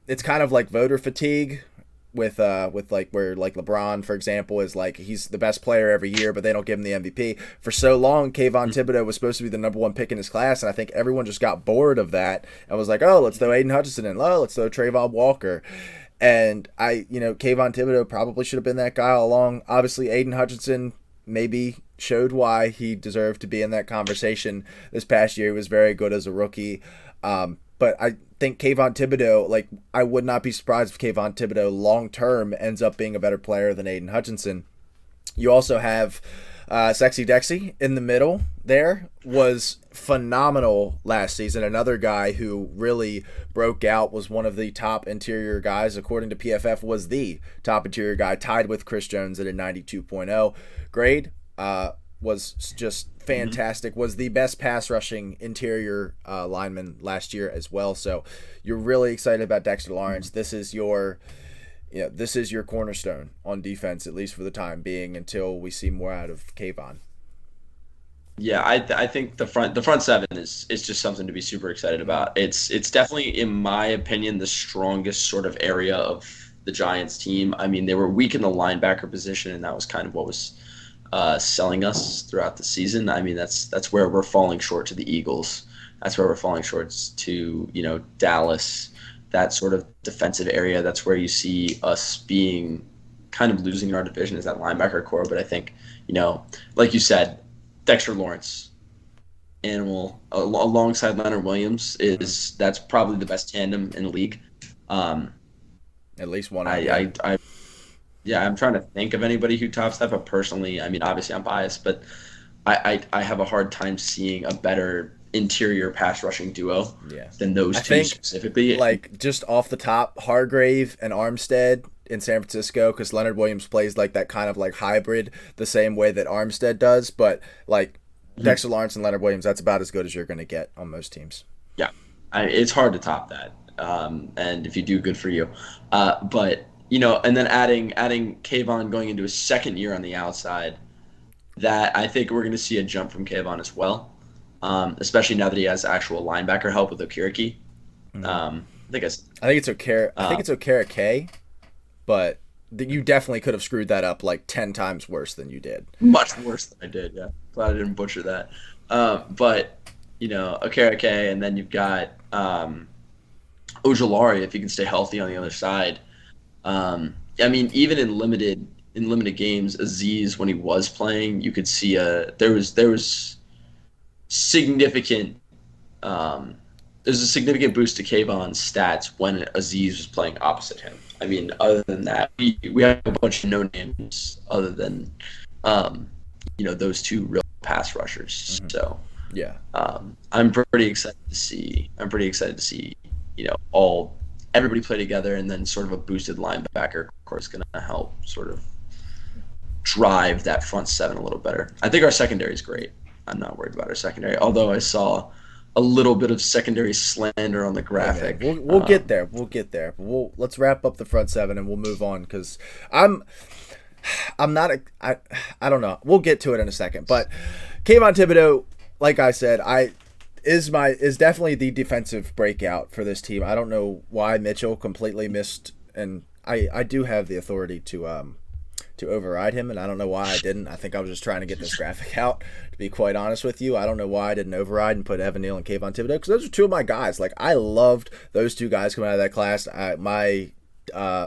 it's kind of like voter fatigue with like where like LeBron, for example, is like he's the best player every year, but they don't give him the MVP. For so long, Kayvon Thibodeau was supposed to be the number 1 pick in his class, and I think everyone just got bored of that and was like, oh, let's throw Aiden Hutchinson in. Oh, let's throw Trayvon Walker. And Kayvon Thibodeau probably should have been that guy all along. Obviously, Aiden Hutchinson maybe showed why he deserved to be in that conversation this past year. He was very good as a rookie. But I think Kayvon Thibodeau, I would not be surprised if Kayvon Thibodeau long-term ends up being a better player than Aiden Hutchinson. You also have Sexy Dexy in the middle there, was phenomenal last season. Another guy who really broke out, was one of the top interior guys. According to PFF, was the top interior guy, tied with Chris Jones at a 92.0 grade. Was just fantastic. Was the best pass rushing interior lineman last year as well. So you're really excited about Dexter Lawrence. This is your cornerstone on defense, at least for the time being, until we see more out of Kayvon. Yeah, I think the front seven is just something to be super excited about. It's definitely, in my opinion, the strongest sort of area of the Giants team. I mean, they were weak in the linebacker position, and that was kind of what was selling us throughout the season. I mean, that's where we're falling short to the Eagles. That's where we're falling short to Dallas. That sort of defensive area. That's where you see us being kind of losing our division, is that linebacker core. But I think like you said, Dexter Lawrence, animal alongside Leonard Williams that's probably the best tandem in the league. At least one. I'm trying to think of anybody who tops that, but personally, I mean, obviously I'm biased, but I have a hard time seeing a better interior pass rushing duo than those two specifically. Just off the top, Hargrave and Armstead in San Francisco, because Leonard Williams plays like that kind of like hybrid the same way that Armstead does, but Dexter Lawrence and Leonard Williams, that's about as good as you're going to get on most teams. Yeah, it's hard to top that, and if you do, good for you. But and then adding Kayvon going into his second year on the outside, that I think we're going to see a jump from Kayvon as well, especially now that he has actual linebacker help with Okiriki. I think it's Okiriki, but you definitely could have screwed that up 10 times worse than you did. Much worse than I did, yeah. Glad I didn't butcher that. But Okiriki, and then you've got Ojulari, if he can stay healthy on the other side. I mean, even in limited games, Aziz, when he was playing, you could see there was significant there's a significant boost to Kayvon's stats when Aziz was playing opposite him. I mean, other than that, we have a bunch of no names other than those two real pass rushers. Mm-hmm. So yeah, I'm pretty excited to see. Everybody play together, and then sort of a boosted linebacker, of course, going to help sort of drive that front seven a little better. I think our secondary is great. I'm not worried about our secondary, although I saw a little bit of secondary slander on the graphic. Okay. We'll get there. Let's wrap up the front seven and we'll move on, because I don't know. We'll get to it in a second. But Kayvon Thibodeau, like I said, is definitely the defensive breakout for this team. I don't know why Mitchell completely missed, and I do have the authority to to override him, and I don't know why I didn't. I think I was just trying to get this graphic out, to be quite honest with you. I don't know why I didn't override and put Evan Neal and Kayvon Thibodeau, because those are two of my guys. Like, I loved those two guys coming out of that class. I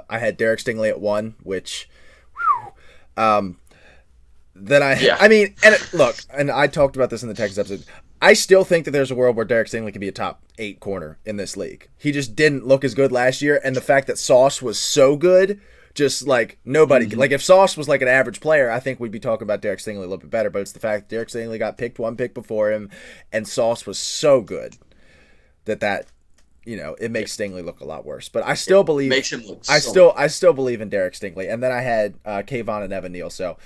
had Derek Stingley at 1, which, then I mean, and I talked about this in the Texas episode. I still think that there's a world where Derek Stingley could be a top 8 corner in this league. He just didn't look as good last year, and the fact that Sauce was so good, just like nobody, like if Sauce was like an average player, I think we'd be talking about Derek Stingley a little bit better, but it's the fact that Derek Stingley got picked 1 pick before him, and Sauce was so good that it makes Stingley look a lot worse. But I still believe makes him look I still believe in Derek Stingley, and then I had Kayvon and Evan Neal, so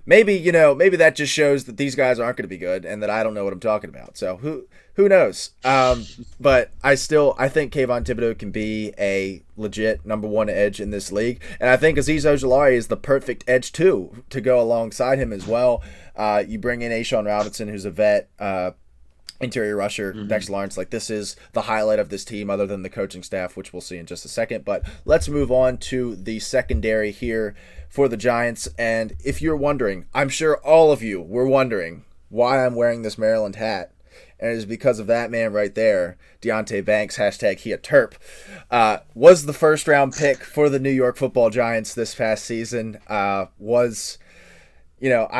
maybe that just shows that these guys aren't going to be good and that I don't know what I'm talking about. So who knows? But I think Kayvon Thibodeau can be a legit number 1 edge in this league, and I think Azeez Ojulari is the perfect edge too to go alongside him as well. You bring in Ashawn Robinson, who's a vet. Interior rusher, Dexter Lawrence. Like, this is the highlight of this team other than the coaching staff, which we'll see in just a second. But let's move on to the secondary here for the Giants. And if you're wondering, I'm sure all of you were wondering why I'm wearing this Maryland hat. And it is because of that man right there, Deonte Banks, hashtag he a Terp, was the first-round pick for the New York Football Giants this past season. I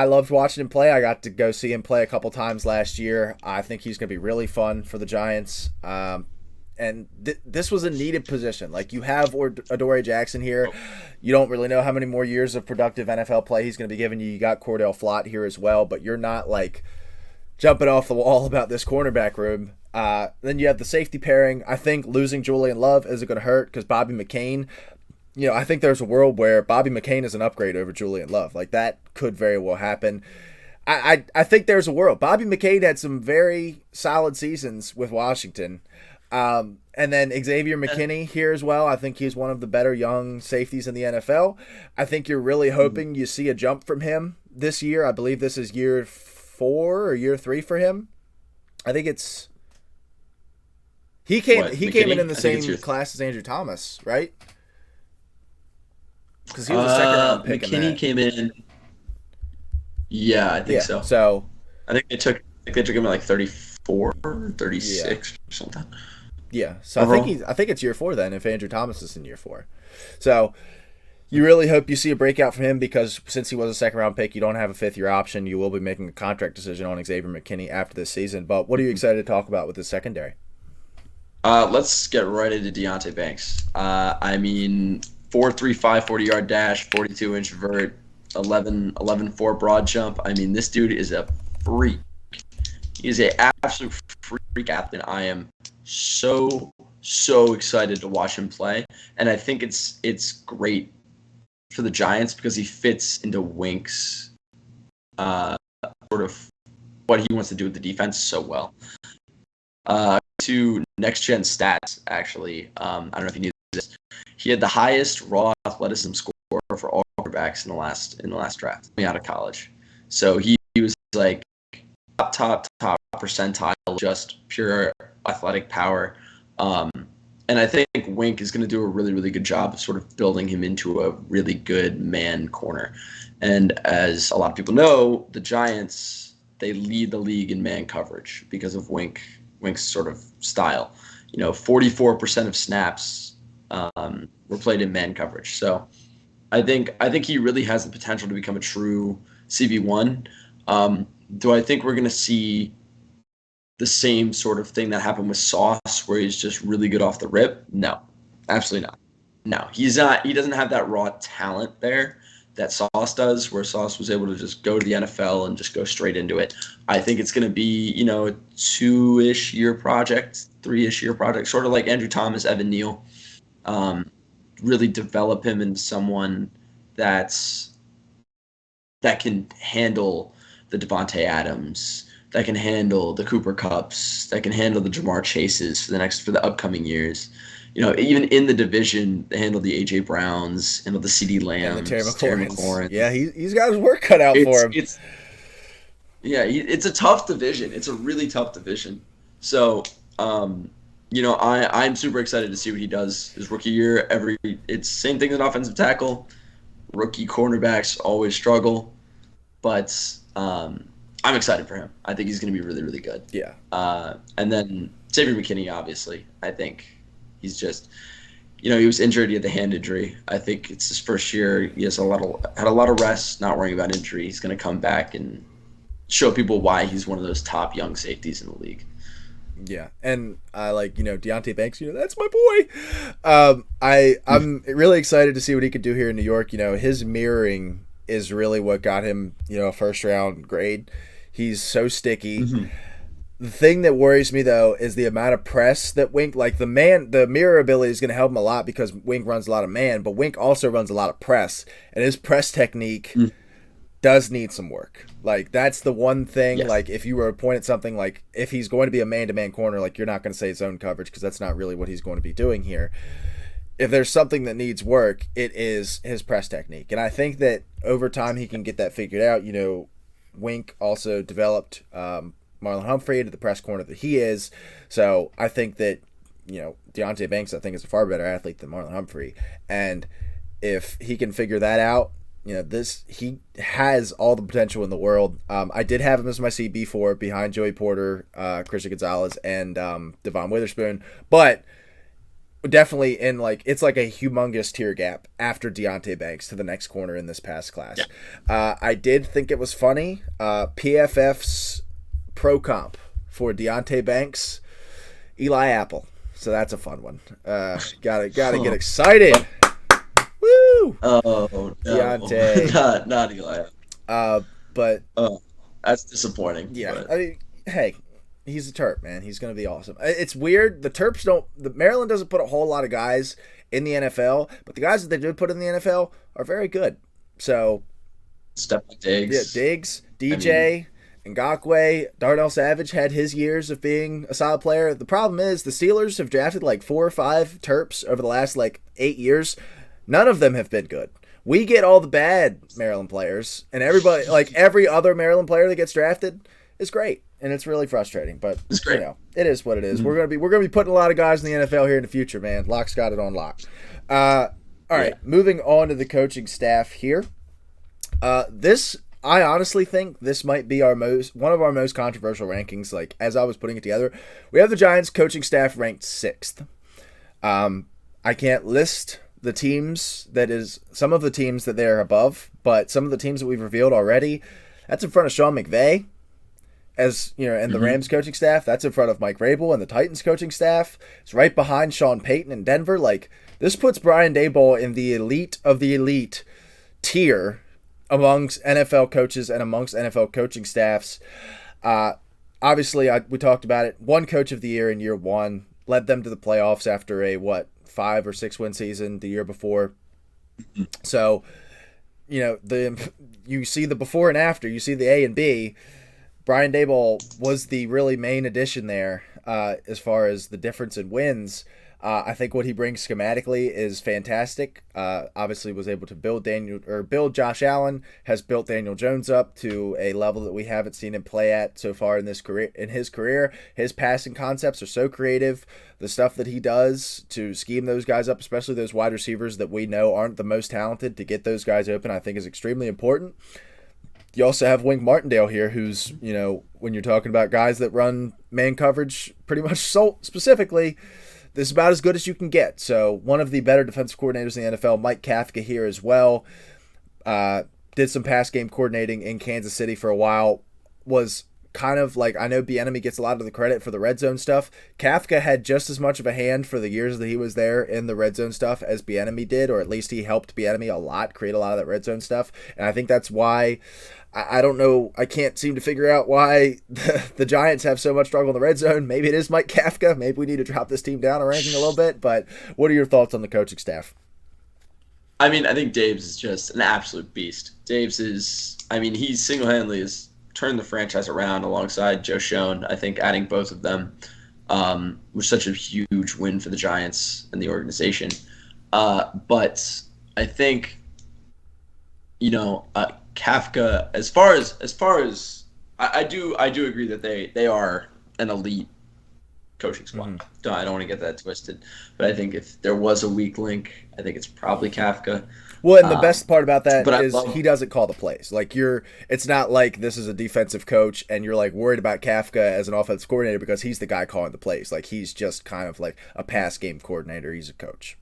loved watching him play. I got to go see him play a couple times last year. I think he's going to be really fun for the Giants. And this was a needed position. Like, you have Adoree Jackson here. You don't really know how many more years of productive NFL play he's going to be giving you. You got Cordell Flott here as well, but you're not, like, jumping off the wall about this cornerback room. Then you have the safety pairing. I think losing Julian Love isn't going to hurt because Bobby McCain – I think there's a world where Bobby McCain is an upgrade over Julian Love. Like, that could very well happen. I think there's a world. Bobby McCain had some very solid seasons with Washington. And then Xavier McKinney here as well. I think he's one of the better young safeties in the NFL. I think you're really hoping you see a jump from him this year. I believe this is year 4 or year 3 for him. I think it's... He came in the same class as Andrew Thomas, right? Because he was a second-round pick. McKinney came in. Yeah, I think so. So I think they took him at like 34 or 36 or something. Yeah. So I think it's year 4 then if Andrew Thomas is in year 4. So you really hope you see a breakout from him because since he was a second-round pick, you don't have a 5th-year option. You will be making a contract decision on Xavier McKinney after this season. But what are you excited to talk about with the secondary? Let's get right into Deonte Banks. 4.35 40-yard dash, 42-inch vert, 11.4 broad jump. I mean, this dude is a freak. He is an absolute freak athlete. I am so excited to watch him play, and I think it's great for the Giants because he fits into Wink's sort of what he wants to do with the defense so well. To next-gen stats, actually, I don't know if you knew this. He had the highest raw athleticism score for all quarterbacks in the last draft coming out of college. So he was like top percentile, just pure athletic power. And I think Wink is going to do a really, really good job of sort of building him into a really good man corner. And as a lot of people know, the Giants, they lead the league in man coverage because of Wink's sort of style. 44% of snaps were played in man coverage. So I think he really has the potential to become a true CB1. Do I think we're going to see the same sort of thing that happened with Sauce where he's just really good off the rip? No, absolutely not. No, he's not. He doesn't have that raw talent there that Sauce does, where Sauce was able to just go to the NFL and just go straight into it. I think it's going to be, a 2-ish year project, 3-ish year project, sort of like Andrew Thomas, Evan Neal. Really develop him into someone that can handle the Devontae Adams, that can handle the Cooper Kupps, that can handle the Jamar Chases for the upcoming years. Even in the division, they handle the A.J. Browns, handle the C.D. Lambs, and the Terry McLaurin. Yeah, he's got his work cut out for him. It's a tough division. It's a really tough division. So, I'm super excited to see what he does his rookie year. It's same thing as an offensive tackle. rookie cornerbacks always struggle, but I'm excited for him. I think he's going to be really, really good. Yeah. And then Xavier McKinney, obviously. I think he's just, he was injured. He had the hand injury. I think it's his first year. He has had a lot of rest, not worrying about injury. He's going to come back and show people why he's one of those top young safeties in the league. Yeah, and I Deonte Banks. That's my boy. I'm really excited to see what he could do here in New York. His mirroring is really what got him a first round grade. He's so sticky. Mm-hmm. The thing that worries me though is the amount of press that Wink, the mirror ability is going to help him a lot because Wink runs a lot of man, but Wink also runs a lot of press, and his press technique does need some work. That's the one thing. Yes. If you were to point at something, if he's going to be a man-to-man corner, you're not going to say zone coverage because that's not really what he's going to be doing here. If there's something that needs work, it is his press technique, and I think that over time he can get that figured out. Wink also developed Marlon Humphrey into the press corner that he is, so I think that Deonte Banks I think is a far better athlete than Marlon Humphrey, and if he can figure that out. He has all the potential in the world. I did have him as my CB4 behind Joey Porter, Christian Gonzalez, and Devon Witherspoon, but definitely in it's like a humongous tier gap after Deonte Banks to the next corner in this past class. Yeah. I did think it was funny. PFF's pro comp for Deonte Banks, Eli Apple. So that's a fun one. Gotta get excited. Woo! Oh no, Deonte. not Eli. But that's disappointing. Yeah, but. I mean, hey, he's a Terp, man. He's gonna be awesome. It's weird. The Terps Maryland doesn't put a whole lot of guys in the NFL, but the guys that they do put in the NFL are very good. So, Stephon Diggs, yeah, Diggs, DJ. Ngakoue, Darnell Savage had his years of being a solid player. The problem is the Steelers have drafted 4 or 5 Terps over the last 8 years. None of them have been good. We get all the bad Maryland players, and everybody, every other Maryland player that gets drafted is great, and it's really frustrating. But it's great. It is what it is. Mm-hmm. We're gonna be putting a lot of guys in the NFL here in the future, man. Lock's got it on lock. All right, moving on to the coaching staff here. I honestly think this might be one of our most controversial rankings. As I was putting it together, we have the Giants coaching staff ranked 6th. I can't list the teams some of the teams that they're above, but some of the teams that we've revealed already, that's in front of Sean McVay and the Rams coaching staff. That's in front of Mike Vrabel and the Titans coaching staff. It's right behind Sean Payton in Denver. This puts Brian Daboll in the elite of the elite tier amongst NFL coaches and amongst NFL coaching staffs. Obviously, we talked about it. One coach of the year in year 1, led them to the playoffs after a 5 or 6 win season the year before. So, you see the before and after. You see the A and B. Brian Daboll was the really main addition there as far as the difference in wins. I think what he brings schematically is fantastic. Obviously was able to build Josh Allen, has built Daniel Jones up to a level that we haven't seen him play at so far in his career. His passing concepts are so creative. The stuff that he does to scheme those guys up, especially those wide receivers that we know aren't the most talented, to get those guys open, I think is extremely important. You also have Wink Martindale here, who's, when you're talking about guys that run man coverage pretty much specifically, this is about as good as you can get. So one of the better defensive coordinators in the NFL, Mike Kafka here as well, did some pass game coordinating in Kansas City for a while, was kind of I know Bieniemy gets a lot of the credit for the red zone stuff. Kafka had just as much of a hand for the years that he was there in the red zone stuff as Bieniemy did, or at least he helped Bieniemy a lot create a lot of that red zone stuff. And I think that's why I don't know. I can't seem to figure out why the Giants have so much struggle in the red zone. Maybe it is Mike Kafka. Maybe we need to drop this team down a ranking a little bit. But what are your thoughts on the coaching staff? I mean, I think Daboll is just an absolute beast. He single-handedly has turned the franchise around alongside Joe Schoen. I think adding both of them was such a huge win for the Giants and the organization. But I think, Kafka, as far as I do agree that they are an elite coaching squad. I don't want to get that twisted, but I think if there was a weak link, I think it's probably Kafka. Well, and the best part about that But I is he love, doesn't call the plays. Like it's not like this is a defensive coach and you're like worried about Kafka as an offensive coordinator because he's the guy calling the plays. Like he's just kind of like a pass game coordinator. He's a coach.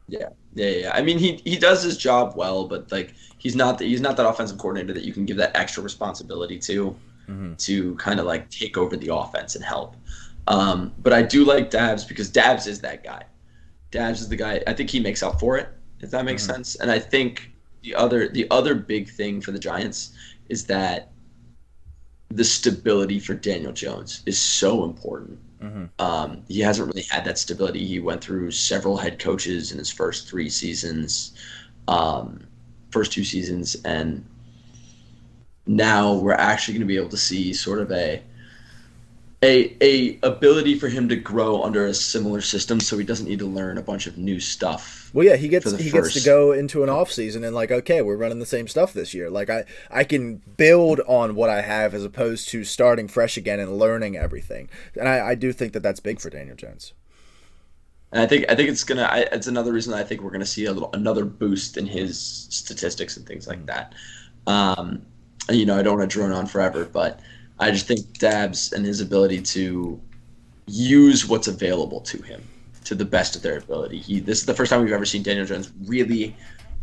yeah. I mean, he does his job well, but like he's not that offensive coordinator that you can give that extra responsibility to kind of like take over the offense and help. But I do like Dabs because Dabs is that guy. Dabs is the guy. I think he makes up for it, if that makes sense. And I think the other big thing for the Giants is that the stability for Daniel Jones is so important. He hasn't really had that stability. He went through several head coaches in his first 3 seasons, first 2 seasons, and now we're actually going to be able to see sort of a ability for him to grow under a similar system, so he doesn't need to learn a bunch of new stuff. Well, yeah, he gets to go into an off season and like, okay, we're running the same stuff this year. Like I can build on what I have as opposed to starting fresh again and learning everything. And I do think that that's big for Daniel Jones. And I think it's another reason I think we're gonna see another boost in his statistics and things like that. I don't want to drone on forever, but I just think Dabs and his ability to use what's available to him to the best of their ability. This is the first time we've ever seen Daniel Jones really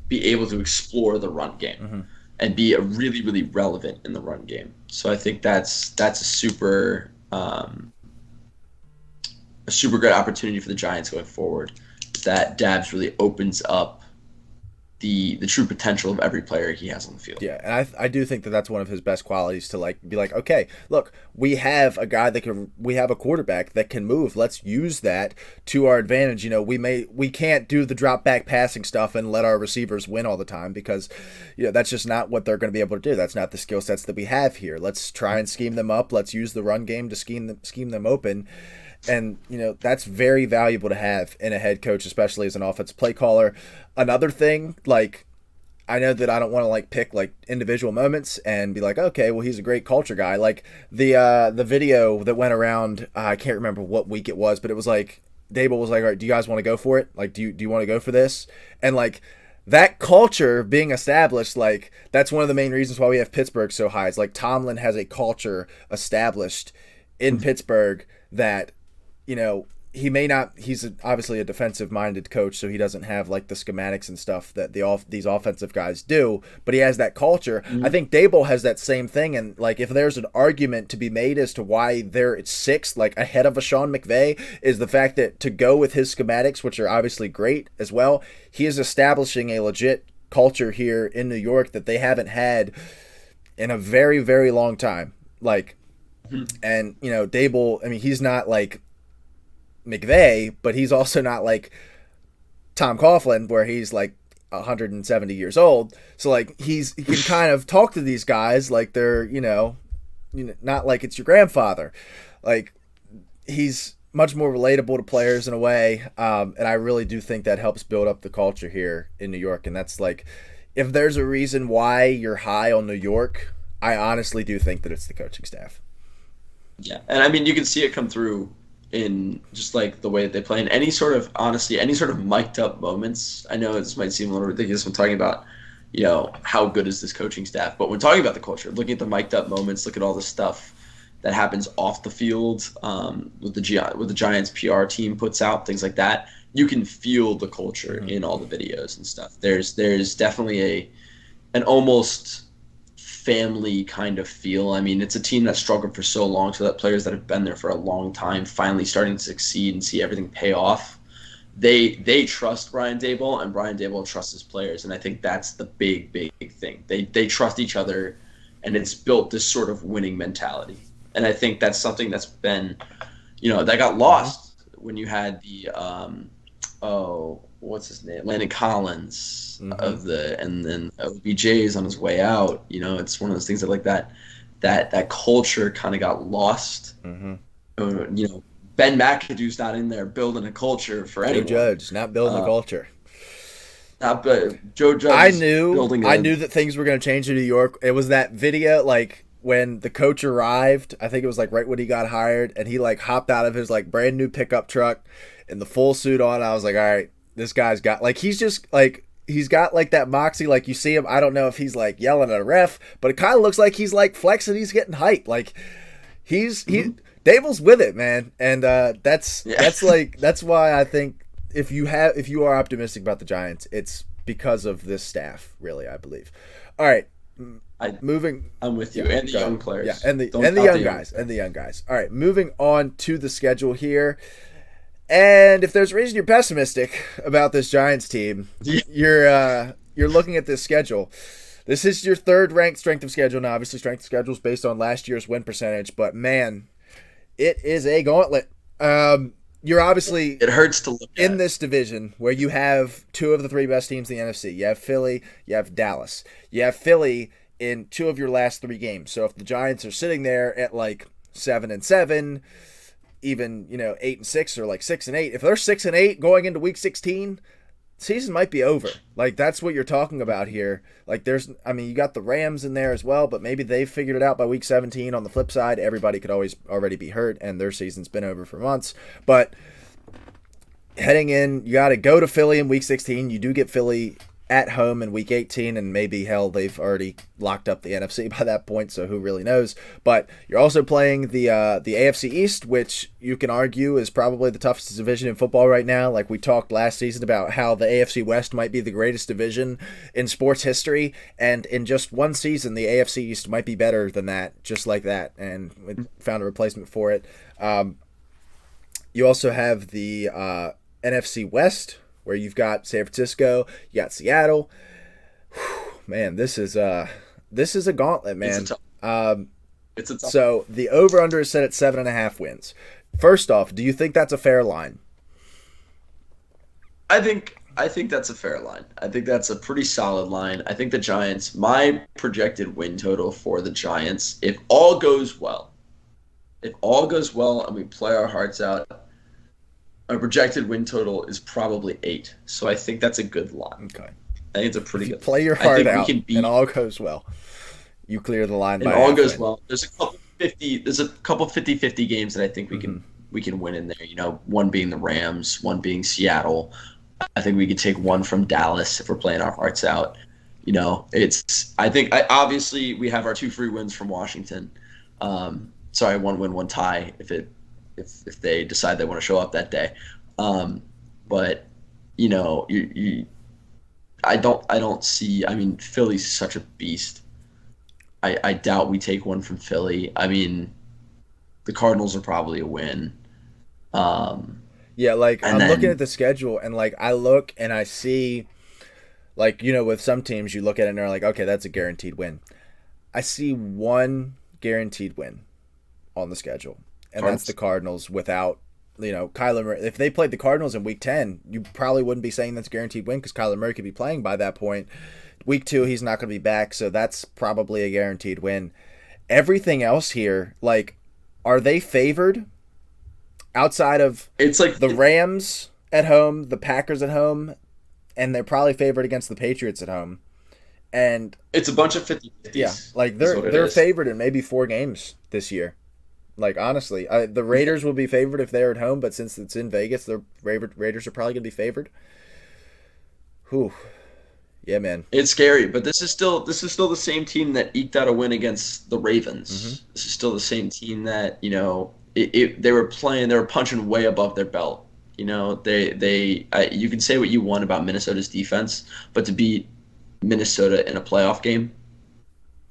be able to explore the run game and be really, really relevant in the run game. So I think that's a super great opportunity for the Giants going forward. That Dabs really opens up the true potential of every player he has on the field. Yeah, and I do think that that's one of his best qualities to like be like, okay, look, we have a guy we have a quarterback that can move. Let's use that to our advantage. We can't do the drop back passing stuff and let our receivers win all the time because that's just not what they're going to be able to do. That's not the skill sets that we have here. Let's try and scheme them up. Let's use the run game to scheme them open. And, that's very valuable to have in a head coach, especially as an offensive play caller. Another thing, like, I know that I don't want to, like, pick, like, individual moments and be like, okay, well, he's a great culture guy. Like, the video that went around, I can't remember what week it was, but it was like, Dable was like, all right, do you guys want to go for it? Like, do you want to go for this? And, like, that culture being established, like, that's one of the main reasons why we have Pittsburgh so high. It's like Tomlin has a culture established in Pittsburgh that he's obviously a defensive minded coach, so he doesn't have like the schematics and stuff that these offensive guys do, but he has that culture. I think Dable has that same thing, and like if there's an argument to be made as to why they're at 6th, like ahead of a Sean McVay, is the fact that to go with his schematics, which are obviously great as well, he is establishing a legit culture here in New York that they haven't had in a very, very long time. Like, and Dable, I mean, he's not like McVay, but he's also not like Tom Coughlin where he's like 170 years old. So like he can kind of talk to these guys like they're not like it's your grandfather. Like he's much more relatable to players in a way, and I really do think that helps build up the culture here in New York. And that's like, if there's a reason why you're high on New York, I honestly do think that it's the coaching staff. Yeah, and I mean you can see it come through in just like the way that they play, and any sort of mic'd up moments. I know this might seem a little ridiculous when talking about how good is this coaching staff, but when talking about the culture, looking at the mic'd up moments, look at all the stuff that happens off the field, with the Giants PR team puts out, things like that. You can feel the culture in all the videos and stuff. There's definitely an almost family kind of feel. I mean, it's a team that struggled for so long, so that players that have been there for a long time finally starting to succeed and see everything pay off. They trust Brian Dable, and Brian Dable trusts his players, and I think that's the big thing. They trust each other, and it's built this sort of winning mentality. And I think that's something that's been, that got lost when you had the what's his name, Landon Collins and then OBJ's on his way out. It's one of those things that like that culture kind of got lost. Ben McAdoo's not in there building a culture for anyone. Joe Judge not building a culture. Joe Judge. I knew that things were going to change in New York. It was that video, like when the coach arrived. I think it was like right when he got hired, and he like hopped out of his like brand new pickup truck in the full suit on. I was like, all right, this guy's got like he's just like he's got like that moxie. Like you see him, I don't know if he's like yelling at a ref, but it kind of looks like he's like flexing. He's getting hype. Like he Dable's with it, man, and that's why I think if you are optimistic about the Giants, it's because of this staff, really, I believe. All right, moving. I'm with you, and the young players. Yeah, and the young guys. All right, moving on to the schedule here. And if there's a reason you're pessimistic about this Giants team, you're looking at this schedule. This is your third ranked strength of schedule. Now, obviously, strength of schedule is based on last year's win percentage, but man, it is a gauntlet. You're obviously it hurts to look in this division where you have two of the three best teams in the NFC. You have Philly, you have Dallas. You have Philly in two of your last three games. So if the Giants are sitting there at like 7-7, even 8-6 or like 6-8, if they're 6-8 going into week 16, season might be over. Like that's what you're talking about here. Like you got the Rams in there as well, but maybe they've figured it out by week 17. On the flip side, everybody could always already be hurt and their season's been over for months. But heading in, you got to go to Philly in week 16. You do get Philly at home in week 18, and maybe they've already locked up the NFC by that point, so who really knows. But you're also playing the AFC East, which you can argue is probably the toughest division in football right now. Like we talked last season about how the AFC West might be the greatest division in sports history, and in just one season the AFC East might be better than that, just like that, and we found a replacement for it. You also have the NFC West, where you've got San Francisco, you got Seattle. Whew, man, this is a gauntlet, man. It's a tough. So the over/under is set at 7.5 wins. First off, do you think that's a fair line? I think that's a fair line. I think that's a pretty solid line. I think the Giants, my projected win total for the Giants, if all goes well and we play our hearts out, our projected win total is probably 8. So I think that's a good line. Okay. I think it's a pretty good play your heart out and all goes well. You clear the line and all goes well. There's a couple 50-50 games that I think we can win in there. One being the Rams, one being Seattle. I think we could take one from Dallas if we're playing our hearts out. Obviously we have our 2 free wins from Washington. 1 win, 1 tie if they decide they want to show up that day. But I don't see. I mean, Philly's such a beast. I doubt we take one from Philly. I mean, the Cardinals are probably a win. Yeah, like I'm looking at the schedule, and like I look and I see, like with some teams you look at it and they're like, okay, that's a guaranteed win. I see one guaranteed win on the schedule. And that's the Cardinals without, Kyler Murray. If they played the Cardinals in Week 10, you probably wouldn't be saying that's a guaranteed win because Kyler Murray could be playing by that point. Week 2, he's not going to be back, so that's probably a guaranteed win. Everything else here, like, are they favored outside of the Rams at home, the Packers at home, and they're probably favored against the Patriots at home. And it's a bunch of 50-50s. Yeah, like they're favored in maybe 4 games this year. Like, honestly, the Raiders will be favored if they're at home, but since it's in Vegas, the Raiders are probably going to be favored. Whew. Yeah, man. It's scary, but this is still the same team that eked out a win against the Ravens. Mm-hmm. This is still the same team that, they were punching way above their belt. You can say what you want about Minnesota's defense, but to beat Minnesota in a playoff game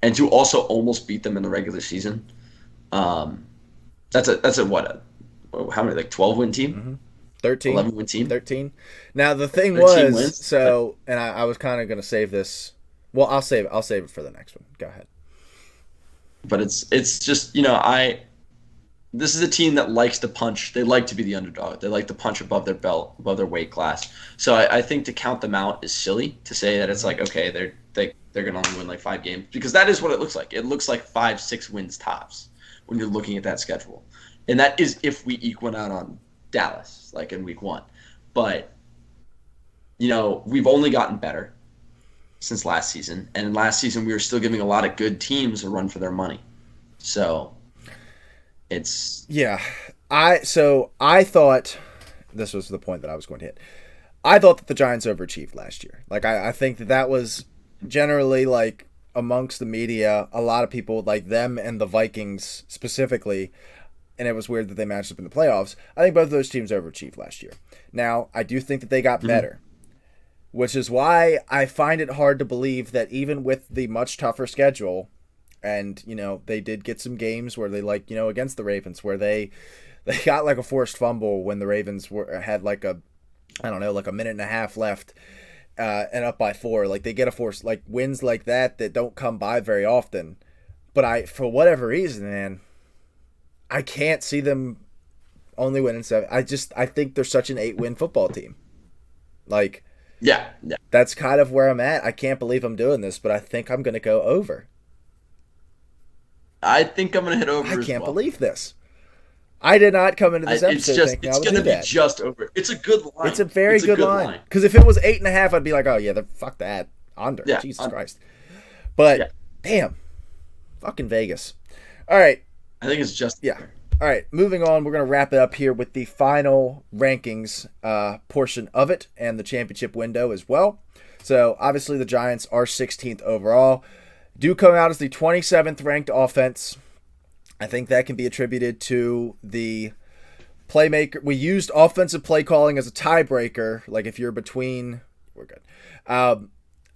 and to also almost beat them in the regular season, that's a what? How many? Like 12-win team? Mm-hmm. 13. 11-win team? 13. Now the thing was, so, and I was kind of going to save this. Well, I'll save it for the next one. Go ahead. But it's just, this is a team that likes to punch. They like to be the underdog. They like to punch above their belt, above their weight class. So I think to count them out is silly. To say that it's like, okay, they're going to only win like 5 games, because that is what it looks like. It looks like 5-6 wins tops when you're looking at that schedule. And that is if we eke one out on Dallas, like in week 1. But, we've only gotten better since last season. And last season we were still giving a lot of good teams a run for their money. So it's... Yeah. I thought, this was the point that I was going to hit. I thought that the Giants overachieved last year. Like, I think that was generally, like, amongst the media, a lot of people, like them and the Vikings specifically, and it was weird that they matched up in the playoffs. I think both of those teams overachieved last year. Now, I do think that they got better, which is why I find it hard to believe that even with the much tougher schedule, and, you know, they did get some games where they, like, you know, against the Ravens, where they got, like, a forced fumble when the Ravens had, like, a minute and a half left, and up by 4. Like, they get a force, like, wins like that don't come by very often. But for whatever reason, man, I can't see them only winning 7. I think they're such an 8-win football team. Like, yeah, that's kind of where I'm at. I can't believe I'm doing this, but I think I'm going to go over. I think I'm going to hit over. I can't believe this. I did not come into this episode thinking I would do that. It's going to be just over. It's a good line. It's a very good line. Because if it was 8.5, I'd be like, oh, yeah, fuck that. Under. Yeah, Jesus Christ. But, damn. Fucking Vegas. All right. I think it's just. Yeah. All right. Moving on. We're going to wrap it up here with the final rankings portion of it and the championship window as well. So, obviously, the Giants are 16th overall. Do come out as the 27th ranked offense. I think that can be attributed to the playmaker. We used offensive play calling as a tiebreaker. Like if you're between, we're good.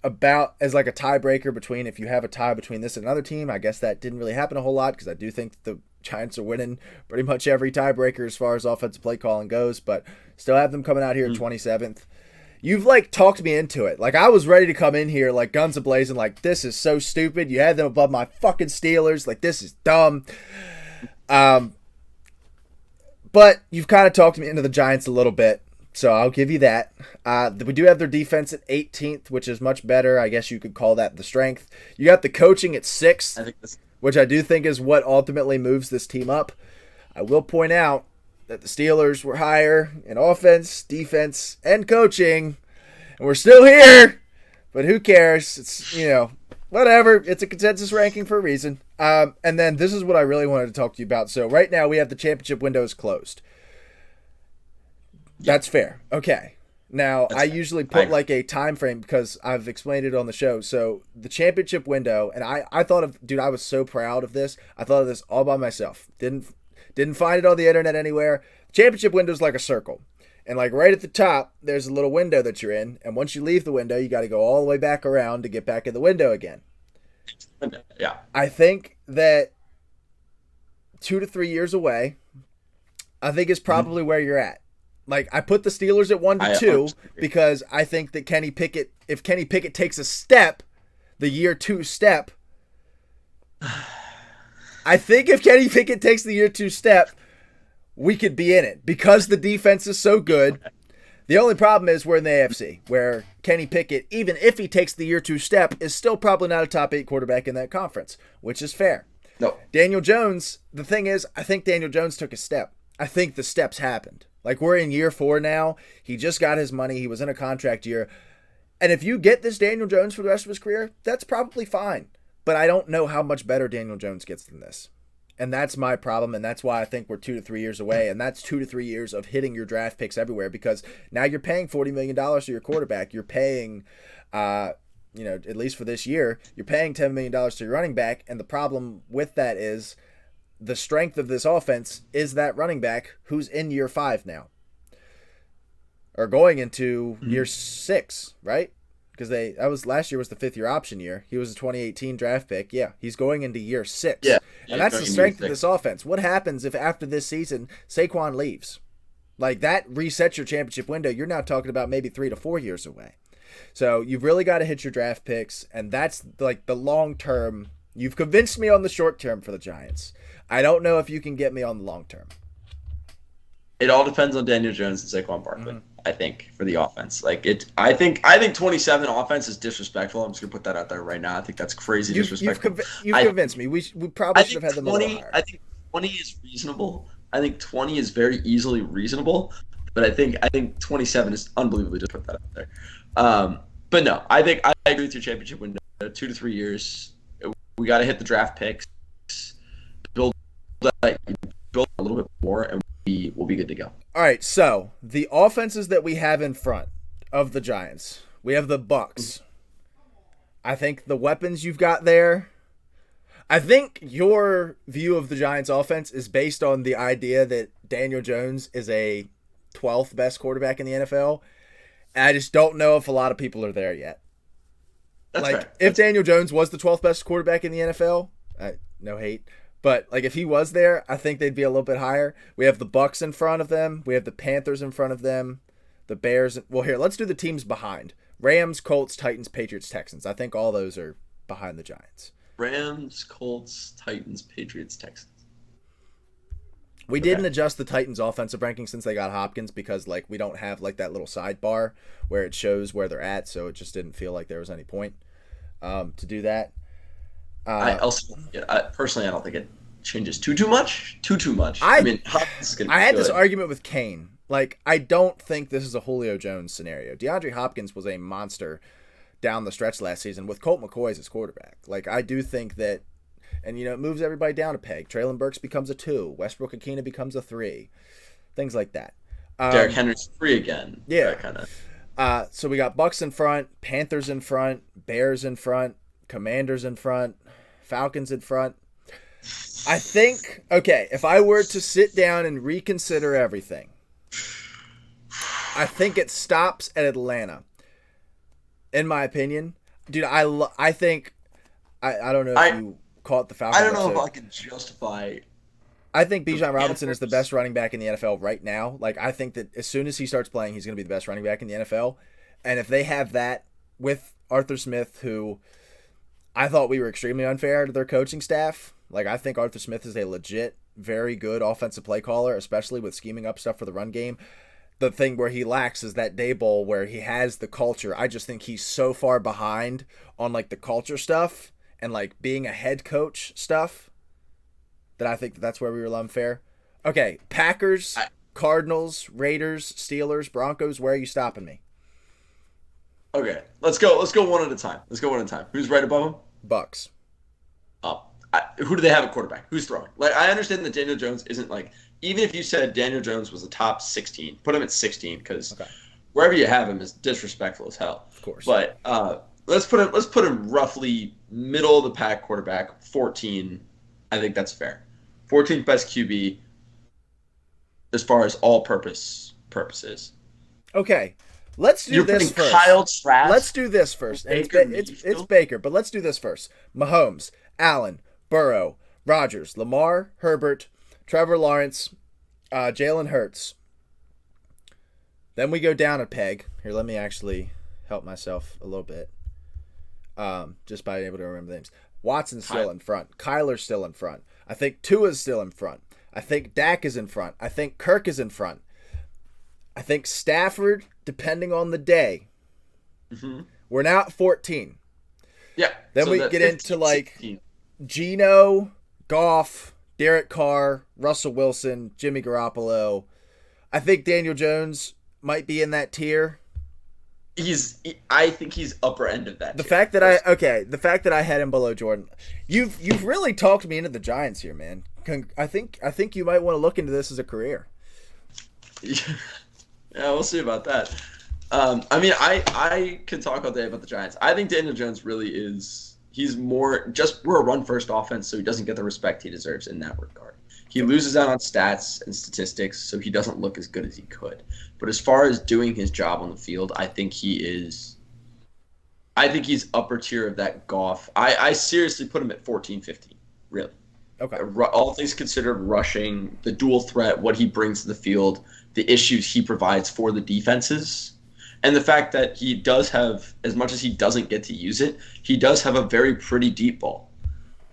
About as like a tiebreaker between if you have a tie between this and another team. I guess that didn't really happen a whole lot because I do think the Giants are winning pretty much every tiebreaker as far as offensive play calling goes. But still have them coming out here at 27th. You've, like, talked me into it. Like, I was ready to come in here, like, guns a-blazing, like, this is so stupid. You had them above my fucking Steelers. Like, this is dumb. But you've kind of talked me into the Giants a little bit, so I'll give you that. We do have their defense at 18th, which is much better. I guess you could call that the strength. You got the coaching at 6th, which I do think is what ultimately moves this team up. I will point out that the Steelers were higher in offense, defense, and coaching, and we're still here, but who cares? It's, you know, whatever. It's a consensus ranking for a reason. And then this is what I really wanted to talk to you about. So right now we have the championship windows closed. That's fair. Okay. Now, I usually put like a time frame because I've explained it on the show. So the championship window, and I thought of, dude, I was so proud of this. I thought of this all by myself. Didn't find it on the internet anywhere. Championship window is like a circle. And like right at the top, there's a little window that you're in. And once you leave the window, you got to go all the way back around to get back in the window again. Yeah. I think that 2 to 3 years away, I think is probably where you're at. Like I put the Steelers at 1 to 2 because I think that if Kenny Pickett takes a step, the year 2 step, I think if Kenny Pickett takes the year 2 step, we could be in it because the defense is so good. The only problem is we're in the AFC, where Kenny Pickett, even if he takes the year 2 step, is still probably not a top 8 quarterback in that conference, which is fair. No. Daniel Jones, the thing is, I think Daniel Jones took a step. I think the steps happened. Like, we're in year 4 now. He just got his money. He was in a contract year. And if you get this Daniel Jones for the rest of his career, that's probably fine. But I don't know how much better Daniel Jones gets than this. And that's my problem, and that's why I think we're 2 to 3 years away. And that's 2 to 3 years of hitting your draft picks everywhere because now you're paying $40 million to your quarterback. You're paying, at least for this year, you're paying $10 million to your running back. And the problem with that is the strength of this offense is that running back who's in year 5 now. Or going into year 6, right? Because last year was the 5th-year option year. He was a 2018 draft pick. Yeah, he's going into year 6. Yeah, and that's the strength of this offense. What happens if after this season Saquon leaves? Like that resets your championship window. You're now talking about maybe 3 to 4 years away. So you've really got to hit your draft picks, and that's like the long term. You've convinced me on the short term for the Giants. I don't know if you can get me on the long term. It all depends on Daniel Jones and Saquon Barkley. I think for the offense, I think 27 offense is disrespectful. I'm just gonna put that out there right now. I think that's crazy disrespectful. You've convinced me. We probably should have had them 20, a little higher. I think 20 is reasonable. I think 20 is very easily reasonable, but I think 27 is unbelievably. Just put that out there. But no, I think I agree with your championship window. 2 to 3 years. We got to hit the draft picks, build a little bit more, and we'll be good to go. All right, so the offenses that we have in front of the Giants. We have the Bucs. I think the weapons you've got there. I think your view of the Giants offense is based on the idea that Daniel Jones is a 12th best quarterback in the NFL. And I just don't know if a lot of people are there yet. That's like, fair. if Daniel Jones was the 12th best quarterback in the NFL, no hate, but like if he was there, I think they'd be a little bit higher. We have the Bucs in front of them. We have the Panthers in front of them. The Bears. Well, here, let's do the teams behind. Rams, Colts, Titans, Patriots, Texans. I think all those are behind the Giants. Rams, Colts, Titans, Patriots, Texans. We didn't adjust the Titans offensive ranking since they got Hopkins because like we don't have like that little sidebar where it shows where they're at, so it just didn't feel like there was any point to do that. Personally, I don't think it changes too much. Too much. I mean, Hopkins is gonna be I had good. this argument with Kane. Like, I don't think this is a Julio Jones scenario. DeAndre Hopkins was a monster down the stretch last season with Colt McCoy as his quarterback. Like, I do think that, and it moves everybody down a peg. Traylon Burks becomes a 2. Westbrook Akina becomes a 3. Things like that. Derrick Henry's 3 again. Yeah. Kind of. So we got Bucks in front, Panthers in front, Bears in front, Commanders in front, Falcons in front. I think, okay, if I were to sit down and reconsider everything, I think it stops at Atlanta. In my opinion, dude, I think I don't know if you caught the Falcons. I don't know episode. if I can justify. I think Bijan Robinson is the best running back in the NFL right now. Like, I think that as soon as he starts playing, he's going to be the best running back in the NFL. And if they have that with Arthur Smith, who I thought we were extremely unfair to their coaching staff. Like, I think Arthur Smith is a legit, very good offensive play caller, especially with scheming up stuff for the run game. The thing where he lacks is that Daboll where he has the culture. I just think he's so far behind on, like, the culture stuff and, like, being a head coach stuff that I think that's where we were unfair. Okay, Packers, Cardinals, Raiders, Steelers, Broncos, where are you stopping me? Okay, let's go one at a time. Who's right above them? Bucks. Who do they have at quarterback? Who's throwing? Like, I understand that Daniel Jones isn't like, even if you said Daniel Jones was the top 16, put him at 16 because wherever you have him is disrespectful as hell. Of course. But let's put him roughly middle of the pack quarterback, 14. I think that's fair. 14th best QB as far as all purposes. Okay. Let's do this first. Kyle Trask. Let's do this first. It's Baker, but let's do this first. Mahomes, Allen, Burrow, Rodgers, Lamar, Herbert, Trevor Lawrence, Jalen Hurts. Then we go down a peg. Here, let me actually help myself a little bit. Just by being able to remember the names. Watson's still in front. Kyler's still in front. I think Tua's still in front. I think Dak is in front. I think Kirk is in front. I think Stafford, depending on the day. Mm-hmm. We're now at 14. Yeah. Then so we get 15, into like 16. Geno, Goff, Derek Carr, Russell Wilson, Jimmy Garoppolo. I think Daniel Jones might be in that tier. I think he's upper end of that. The fact that I had him below Jordan. You've really talked me into the Giants here, man. I think you might want to look into this as a career. Yeah, we'll see about that. I mean, I can talk all day about the Giants. I think Daniel Jones really is. He's more just we're a run first offense, so he doesn't get the respect he deserves in that regard. He loses out on stats and statistics, so he doesn't look as good as he could. But as far as doing his job on the field, I think he's upper tier of that Goff. I seriously put him at 14, 15, really. Okay. All things considered, rushing, the dual threat, what he brings to the field, the issues he provides for the defenses, and the fact that he does have, as much as he doesn't get to use it, he does have a very pretty deep ball.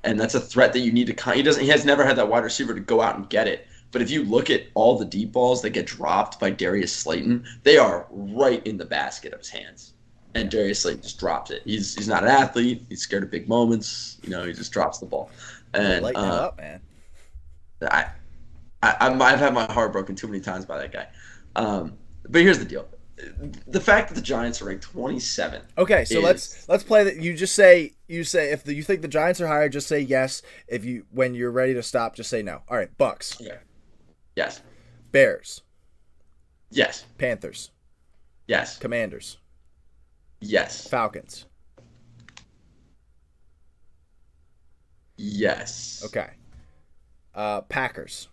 And that's a threat that you need to he has never had that wide receiver to go out and get it. But if you look at all the deep balls that get dropped by Darius Slayton, they are right in the basket of his hands. And Darius Slayton just drops it. He's not an athlete. He's scared of big moments. He just drops the ball. And lighten him up, man. I've had my heart broken too many times by that guy. But here's the deal. The fact that the Giants are ranked 27. Okay, so let's play that. You say if you think the Giants are higher, just say yes. When you're ready to stop, just say no. All right, Bucks. Okay. Yes. Bears. Yes. Panthers. Yes. Commanders. Yes. Falcons. Yes. Okay. Packers.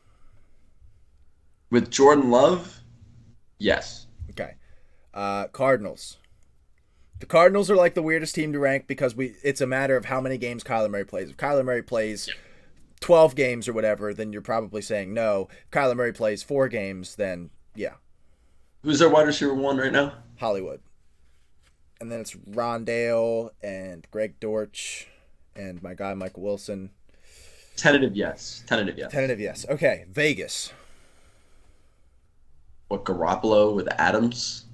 With Jordan Love? Yes. Okay. Cardinals. The Cardinals are like the weirdest team to rank because it's a matter of how many games Kyler Murray plays. If Kyler Murray plays 12 games or whatever, then you're probably saying no. If Kyler Murray plays 4 games, then yeah. Who's their wide receiver 1 right now? Hollywood. And then it's Rondale and Greg Dortch and my guy Michael Wilson. Tentative yes. Tentative yes. Okay, Vegas. What, Garoppolo with Adams?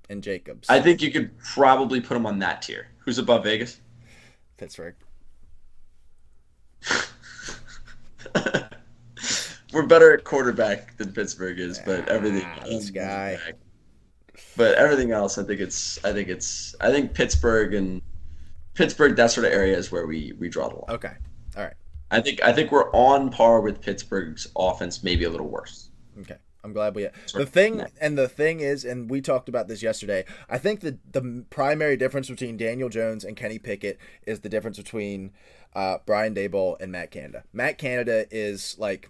And Jacobs. I think you could probably put him on that tier. Who's above Vegas? Pittsburgh. We're better at quarterback than Pittsburgh is, but everything this guy. But everything else, I think Pittsburgh, that sort of area is where we draw the line. Okay. All right. I think we're on par with Pittsburgh's offense, maybe a little worse. Okay. I'm glad we. The thing is, and we talked about this yesterday. I think the primary difference between Daniel Jones and Kenny Pickett is the difference between Brian Daboll and Matt Canada. Matt Canada is like,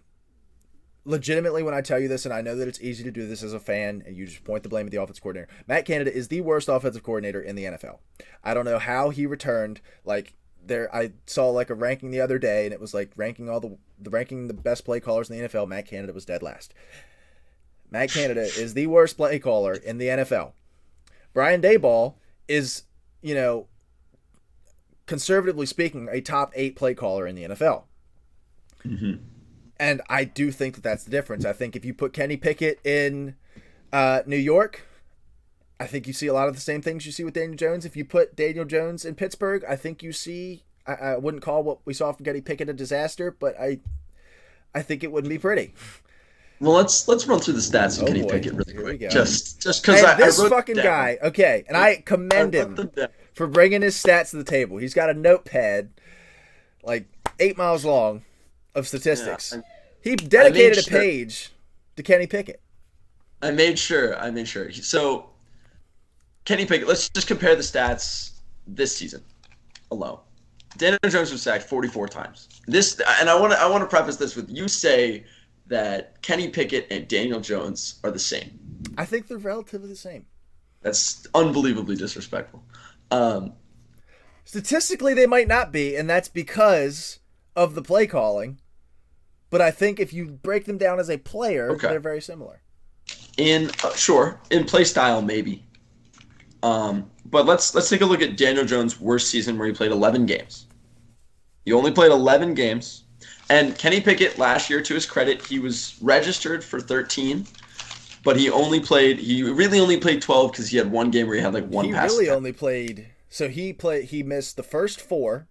legitimately, when I tell you this, and I know that it's easy to do this as a fan, and you just point the blame at the offensive coordinator. Matt Canada is the worst offensive coordinator in the NFL. I don't know how he returned. Like I saw like a ranking the other day, and it was like ranking the best play callers in the NFL. Matt Canada was dead last. Matt Canada is the worst play caller in the NFL. Brian Daboll is, conservatively speaking, a top 8 play caller in the NFL. Mm-hmm. And I do think that that's the difference. I think if you put Kenny Pickett in New York, I think you see a lot of the same things you see with Daniel Jones. If you put Daniel Jones in Pittsburgh, I think you see, I wouldn't call what we saw from Kenny Pickett a disaster, but I think it wouldn't be pretty. Well, let's run through the stats of Kenny Pickett really quick. Just because this fucking guy, okay, and I commend him for bringing his stats to the table. He's got a notepad like 8 miles long of statistics. Yeah, he dedicated a page to Kenny Pickett. I made sure. So Kenny Pickett, let's just compare the stats this season alone. Daniel Jones was sacked 44 times. I want to preface this with, you say that Kenny Pickett and Daniel Jones are the same. I think they're relatively the same. That's unbelievably disrespectful. Statistically, they might not be, and that's because of the play calling. But I think if you break them down as a player, they're very similar. In play style, maybe. But let's take a look at Daniel Jones' worst season, where he played 11 games. He only played 11 games. And Kenny Pickett last year, to his credit, he was registered for 13, but he really only played 12 because he had one game where he had like one pass. He really only played. So he missed the first 4.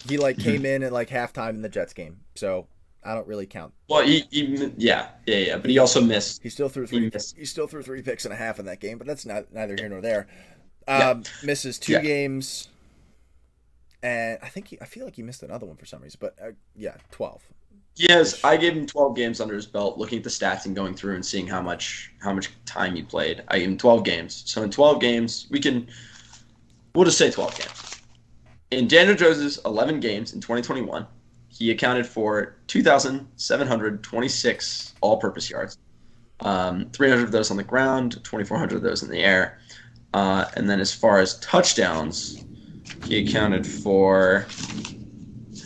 He came in at halftime in the Jets game. So I don't really count. Well, but he also missed. He still threw 3. He still threw 3 picks and a half in that game, but that's neither here nor there. Misses 2 games. And I feel like he missed another one for some reason, but 12. Yes, I gave him 12 games under his belt, looking at the stats and going through and seeing how much time he played. I gave him 12 games. So in 12 games, we'll just say 12 games. In Daniel Jones' 11 games in 2021, he accounted for 2,726 all-purpose yards, 300 of those on the ground, 2,400 of those in the air. And then as far as touchdowns, he accounted for,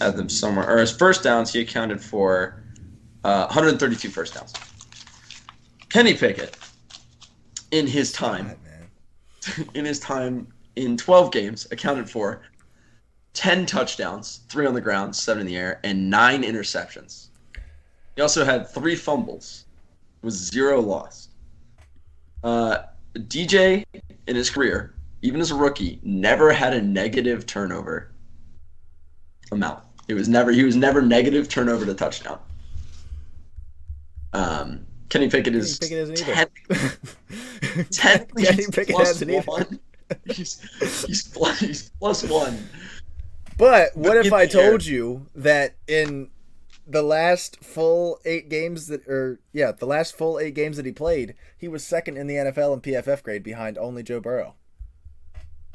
had them somewhere, or as first downs, he accounted for 132 first downs. Kenny Pickett, in his time, in 12 games, accounted for 10 touchdowns, 3 on the ground, 7 in the air, and 9 interceptions. He also had 3 fumbles, with 0 lost. DJ, in his career, even as a rookie, never had a negative turnover amount. He was never negative turnover to touchdown. Kenny Pickett is technically Kenny Pickett hasn't either. He's +1. But what if I told you that in the last full 8 games the last full 8 games that he played, he was second in the NFL in PFF grade behind only Joe Burrow.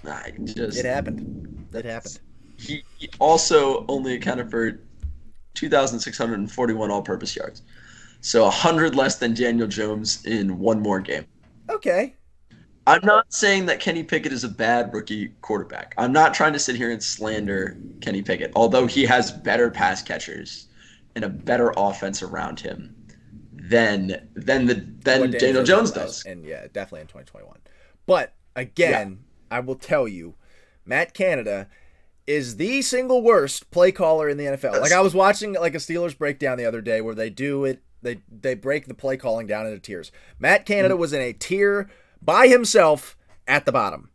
It happened. It happened. He also only accounted for 2,641 all-purpose yards. So 100 less than Daniel Jones in one more game. Okay. I'm not saying that Kenny Pickett is a bad rookie quarterback. I'm not trying to sit here and slander Kenny Pickett, although he has better pass catchers and a better offense around him than Daniel Jones does. And yeah, definitely in 2021. But again, I will tell you, Matt Canada is the single worst play caller in the NFL. Like I was watching like a Steelers breakdown the other day where they do it. They break the play calling down into tiers. Matt Canada was in a tier by himself at the bottom.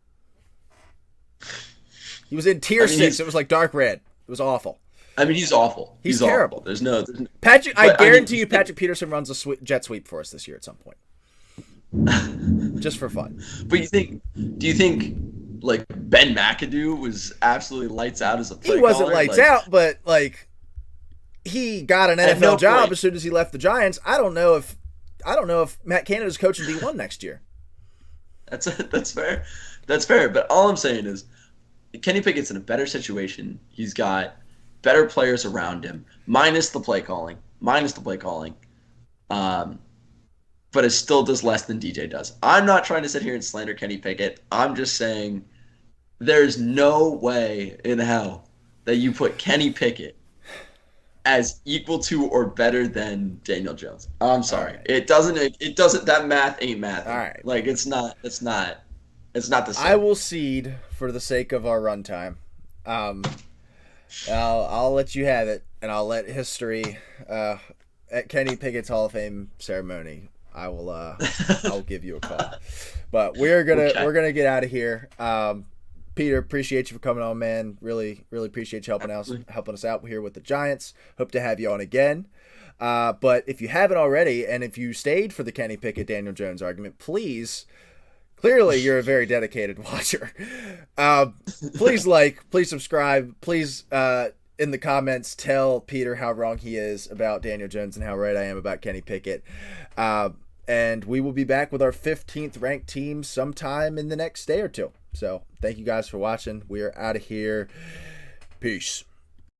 He was in tier 6. It was like dark red. It was awful. I mean, he's awful. He's terrible. Awful. There's no Patrick. I guarantee you, Patrick Peterson runs a jet sweep for us this year at some point, just for fun. But do you think like Ben McAdoo was absolutely lights out as a play He wasn't caller? lights out, but like he got an NFL job as soon as he left the Giants. I don't know if Matt Canada's coaching D1 next year. That's fair. That's fair. But all I'm saying is Kenny Pickett's in a better situation. He's got better players around him, minus the play calling. But it still does less than DJ does. I'm not trying to sit here and slander Kenny Pickett. I'm just saying there's no way in hell that you put Kenny Pickett as equal to or better than Daniel Jones. I'm sorry. Right. It doesn't that math ain't math. All right. Like it's not the same. I will cede for the sake of our runtime. I'll let you have it, and I'll let history at Kenny Pickett's Hall of Fame ceremony. I'll give you a call. But we're gonna get out of here. Peter, appreciate you for coming on, man. Really, really appreciate you helping us out here with the Giants. Hope to have you on again. But if you haven't already, and if you stayed for the Kenny Pickett Daniel Jones argument, please. Clearly, you're a very dedicated watcher. Please please subscribe. Please, in the comments, tell Peter how wrong he is about Daniel Jones and how right I am about Kenny Pickett. And we will be back with our 15th ranked team sometime in the next day or two. So thank you guys for watching. We are out of here. Peace.